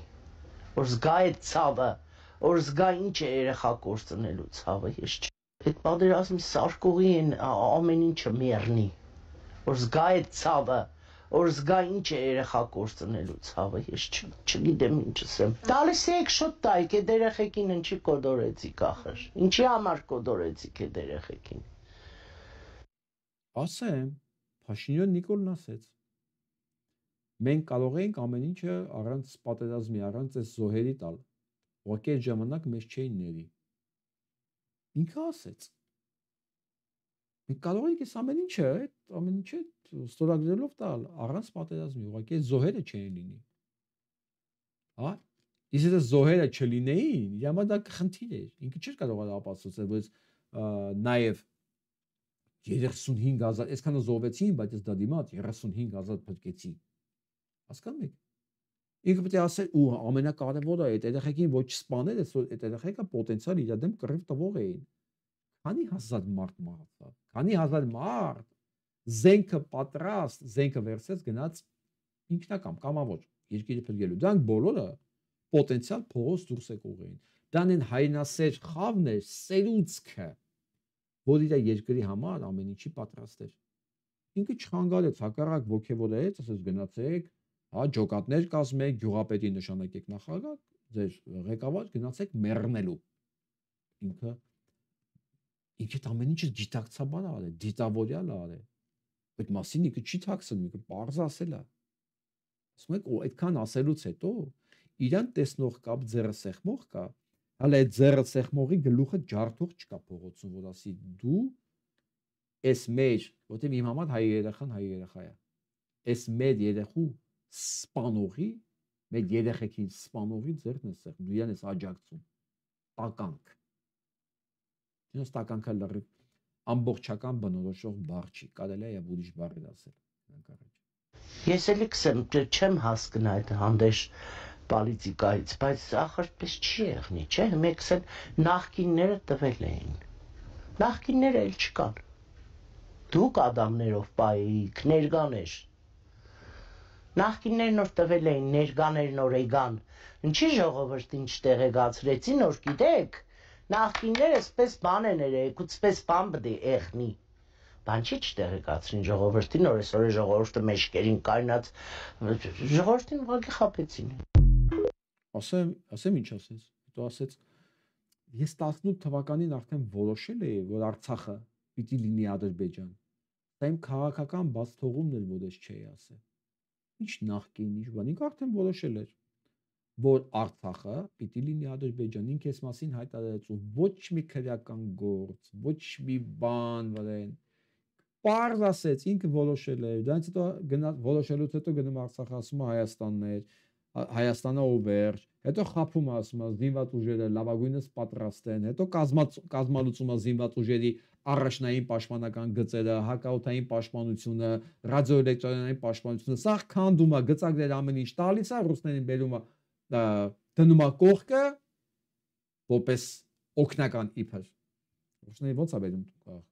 Speaker 8: որ զգա այդ ցավը, որ զգա ինչ է երեխա կորցնելու ցավը, ես չ։ Այդ պատերազմի սարկողի են ամեն ինչը մեռնի, որ զգա այդ ցավը, որ զգա ինչ է երեխա կորցնելու ցավը, ես չգիտեմ ինչ ասեմ։ Տալիս եք շուտ տայք, այդ երեխեքին ինչի կոդորեցիք ախր, ինչի համար կոդորեցիք այդ երեխեքին։
Speaker 1: Ասեմ, Փաշինյան Նիկոլն ասեց, մենք կարող ենք ամեն ինչը առանց պատերազմի, առանց այս զոհերի տալ, ուղղակի այդ ժամանակ մեզ չէին ների։ Ինքը ասեց, մենք կարող ենք այս ամեն ինչը ստորագրելով տալ, առանց պատերազմի, ուղղակի այդ զոհերը չէին լինի։ Հա, իսկ այդ զոհերը չլինեին, հիմա դա խնդիր էր, ինքը չէր կարող ապացուցել, որ նաև 35,000, այսքանը զոհվեցին, բայց ես դա դիմաց 35,000 փրկեցի։ Հասկանում եք։ Ինքը պետք է ասել, ու ամենակարևորը այդ երեխեքին ոչ սպանել, այդ երեխեքը պոտենցիալ իր դեմ կռիվ տվող էին։ Քանի հազար մարդ մահացավ, քանի հազար մարդ զենքը պատրաստ, զենքը վերցրեց գնաց ինքնակամ կամավոր երկիրը փրկելու։ Դրանք բոլորը պոտենցիալ փողոց դուրս եկող էին։ Դան են հայրենասեր խավն էր, սերուցքը, որ իր երկրի համար ամեն ինչի պատրաստ էր։ Ինքը չխանգարեց, հակառակ ոգևորեց, ասես գնացեք, հա, ջոկատներ կազմեք, գյուղապետի նշանակեք նախագահ, ձեր ղեկավար գնացեք մեռնելու։ Ինքը ամեն ինչը դիտակցաբար արել, դիտավորյալ արել։ Այդ մասին ինքը չի թաքցնում, ինքը պարզ ասել է։ Ասում եք, այդքան ասելուց հետո իրան տեսնող կա, ձեռը սեղմող կա, հələ այդ ձեռը սեղմողի գլուխը ջարդող չկա փողոցում, որ ասի դու այս մեր, որտեղ իմ համար հայ երեխան հայ երեխա է։ Այս մեր երեխու սպանողի, մեր երեխեքին սպանողի ձեռն է սեղմ, դու իրան ես աջակցում։ Տականք։ Ես տականքը լրիվ ամբողջական բնորոշող բառ չի, կարելի է ուրիշ բառեր ասել։
Speaker 8: Ես էլի կսեմ, չեմ հասկնա այդ հանդերձ պոլիտիկայից, բայց ախր պես չի եղնի, չէ՞, մեկս էլ նախկինները տվել էին։ Նախկինները էլ չկան։ Դուք ադամներով պայեիք, ներկաներ։ Նախկիններն որ տվել էին, ներկաներն որ եկան, ինչի ժողովրդին չտեղեկացրեցին, որ գիտեք, նախկինները սպես բան են երեք, ու սպես բան պետք է եղնի։ Բան չի չտեղեկացրին ժողովրդին, որ այսօր ժողովուրդը մեջքերին կայնած, ժողովրդին ուղղակի խաբեցին։
Speaker 1: Ասեմ ինչ ասես, հետո ասեց, ես 18 թվականին արդեն որոշել էի, որ Արցախը պիտի լինի Ադրբեջան։ Դա իմ քաղաքական բաց թողումն էր, որ ես չէի ասել։ Ինչ նախկին, ինչ բան, ինքը արդեն որոշել էր, որ Արցախը պիտի լինի Ադրբեջան, ինքը այս մասին հայտարարեց, ու ոչ մի քրեական գործ, ոչ մի բան վրան, պարզ ասեց, ինքը որոշել էր, դրանից հետո որոշելուց հետո գնում Արցախը ասում է Հայաստանն էր, Հայաստանը ով վերջ, հետո խափում ասում է զինված ուժերը լավագույնս պատրաստ են, հետո կազմալուծում է զինված ուժերի առաջնային պաշտպանական գծերը, հակաօդային պաշտպանությունը, ռադիոէլեկտրոնային պաշտպանությունը, սա քանդում է, գծագրեր ամեն ինչ տալիս է, ռուսներին բերում է, դնում է կողքը, որպես օգնական իբր։ Ռուսներին ո՞նց է բերում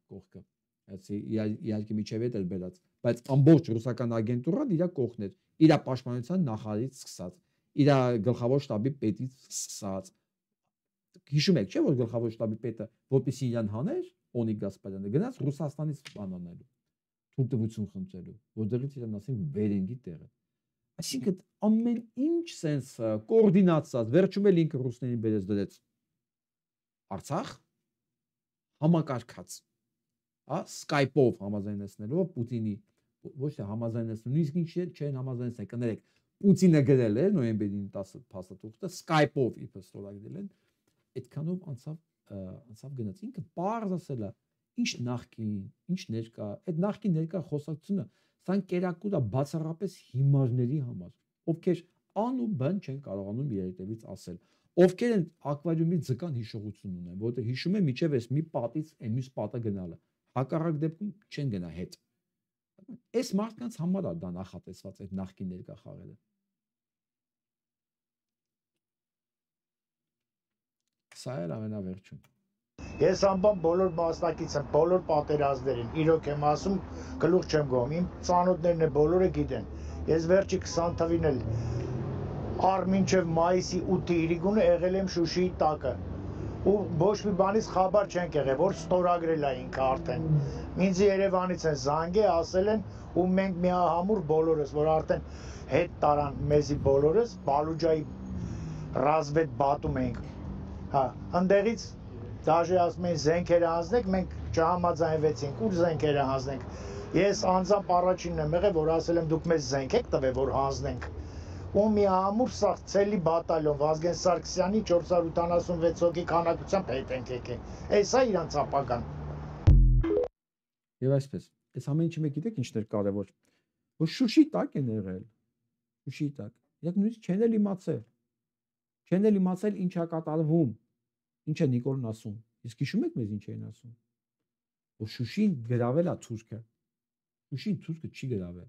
Speaker 1: կողքը։ Իհարկե միջև հետ էր բերած, բայց ամբողջ ռուսական ագենտուրան իր կողքն էր, իր պաշտպանության նախարարից սկսած, իր գլխավոր շտաբի պետից սկսած։ Հիշում եք, չէ՞ որ գլխավոր շտաբի պետը, որպեսզի իրան հաներ, Օնիկ Գասպարյանը գնաց Ռուսաստանից բանանելու, թույլտվություն խնդրելու, որտեղից իրան ասին վերենգի տեղը։ Այսինքն ամեն ինչ սենս կոորդինացած, վերջում էլ ինքը ռուսներին բերեց դրեց Արցախ համակարգած, Skype-ով համաձայնեցնելով Պուտինի, ոչ թե համաձայնեցնում, նույնիսկ ինչ չեն համաձայնեցնել, կներեք, Պուտինը գրել է նոյեմբերի 10 փաստաթուղթը, Skype-ով իբր ստորագրել են, այդքանով անցավ գնաց, ինքը պարզ ասել է, ինչ նախկին, ինչ ներկա, այդ նախկին ներկա խոսակցությունը, սան կերակուր է բացառապես հիմարների համար, ովքեր ան ու բան չեն կարողանում երիտևից ասել, ովքեր են ակվարիումի ձկան հիշողություն ունեն, որտեղ հիշում են միջև էս մի պատից մյուս պատը գնալը, հակառակ դեպքում չեն գնա հետ։ Այս մարդկանց համար է դա նախատեսված այդ նախկին ներկա խաղերը։ Սա էր ամենավերջում։
Speaker 11: Ես անբան բոլոր մասնակից եմ, բոլոր պատերազմներին, իրոք եմ ասում, գլուխ չեմ գոհում, իմ ծանոթներն է բոլորը գիտեն։ Ես վերջի 20 թվին էլ Արմինչև մայիսի 8-ի իրիկունը եղել եմ Շուշիի տակը։ Ու ոչ մի բանից խաբար չենք եղել, որ ստորագրել է ինքը արդեն։ Ինձ Երևանից են զանգել, ասել են ու մենք միահամուռ բոլորս, որ արդեն հետ տարան մեզի բոլորս, Բալուջայի ռազմետ բատում ենք։ Հա, ընդեղից դաժե ասում են զենքերը հանձնենք, մենք չհամաձայնվեցինք, ուր զենքերը հանձնենք։ Ես անձամբ առաջինն եմ եղել, որ ասել եմ դուք մեզ զենք եք տվել, որ հանձնենք։ Ու միահամուռ սա ցելի բատալյոն Վազգեն Սարգսյանի 486 հոգի քանակությամբ հետ ենք եկել։ Էսա իրանց ապագան։
Speaker 1: Եվ այսպես, այս ամեն ինչը մեկ գիտեք ինչներ կարևոր, որ Շուշի տակ են եղել։ Շուշի տակ։ Յակ նույնիսկ չեն էլ իմացել։ Չեն էլ իմացել ինչ է կատարվում։ Ինչ է Նիկոլն ասում։ Իսկ հիշում եք մեզ ինչ էին ասում։ Որ Շուշին գրավել է թուրքը։ Շուշին թուրքը չի գրավել։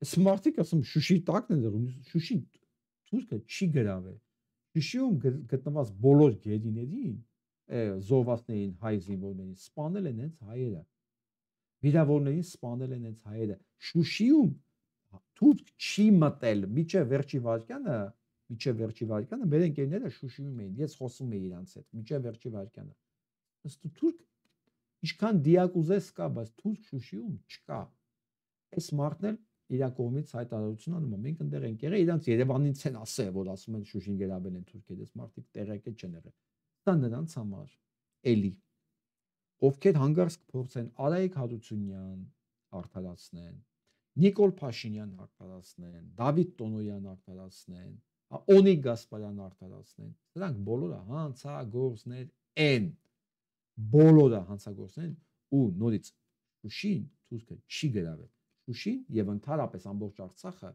Speaker 1: Այս մարդիկ ասում Շուշի տակն են եղել, Շուշի թուրքը չի գրավել։ Շուշիում գտնված բոլոր գերիներին, զոհվածներին, հայ զինվորներին սպանել են հենց հայերը։ Վիրավորներին սպանել են հենց հայերը։ Շուշիում թուրք չի մտել միջև վերջի վարկյանը, մեր ընկերները Շուշիում էին, ես խոսում էի իրանց հետ, միջև վերջի վարկյանը։ Ըստ թուրք ինչքան դիակուզես կա, բայց թուրք Շուշիում չկա։ Այս մարդն էլ իր կողմից հայտարարություն անում, մենք ընդեղ ենք եղել, իրանց Երևանից են ասել, որ ասում են Շուշին գրավել են թուրքերը, այս մարդիկ տեղեկը չեն եղել։ Դա նրանց համար էլի ովքեր հանգարց կփորձեն Արայիկ Հարությունյան արդարացնեն, Նիկոլ Փաշինյան արդարացնեն, Դավիթ Տոնոյան արդարացնեն, Օնիկ Գասպարյան արդարացնեն, դրանք բոլորը հանցագործներ են, բոլորը հանցագործներ են ու նորից Շուշին թուրքը չի գրավել։ Շուշին եւ ընդհանրապես ամբողջ Արցախը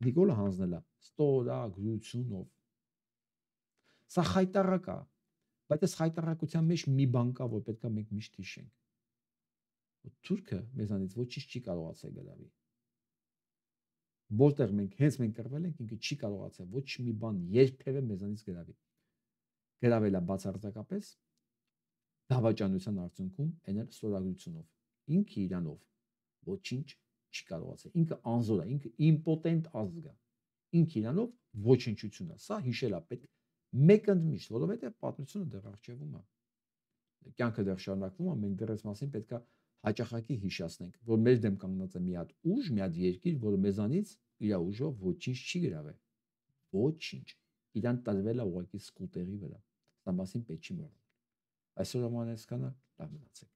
Speaker 1: Նիկոլը հանձնել է ստորագրությունով։ Սա խայտարակ է, բայց այս խայտարակության մեջ մի բան կա, որ պետք է մենք միշտ հիշենք։ Որ թուրքը մեզանից ոչինչ չի կարողացել գրավի։ Որտեղ մենք կռվել ենք, ինքը չի կարողացել ոչ մի բան երբևէ մեզանից գրավի։ Գրավել է բացարձակապես դավաճանության արդյունքում էնել ստորագրությունով։ Ինքը իրանով ոչինչ չի կարողացել։ Ինքը անզոր է, ինքը իմպոտենտ ազգ է։ Ինքը իրանով ոչնչություն է։ Սա հիշել է պետք մեկ ընդմիշտ, որովհետև պատմությունը դեռ առջևում է։ Կյանքը դեռ շարունակվում է, մենք դեռ այս մասին պետք է հաճախակի հիշացնենք, որ մեր դեմ կանգնած է մի հատ ուժ, մի հատ երկիր, որը մեզանից իր ուժով ոչինչ չի գրավել։ Ոչինչ։ Իրան տրվել է ուղղակի սկուտերի վրա։ Սա մասին պետք չի մոռանալ։ Այսօր ամենասկանը լավ մնացեք։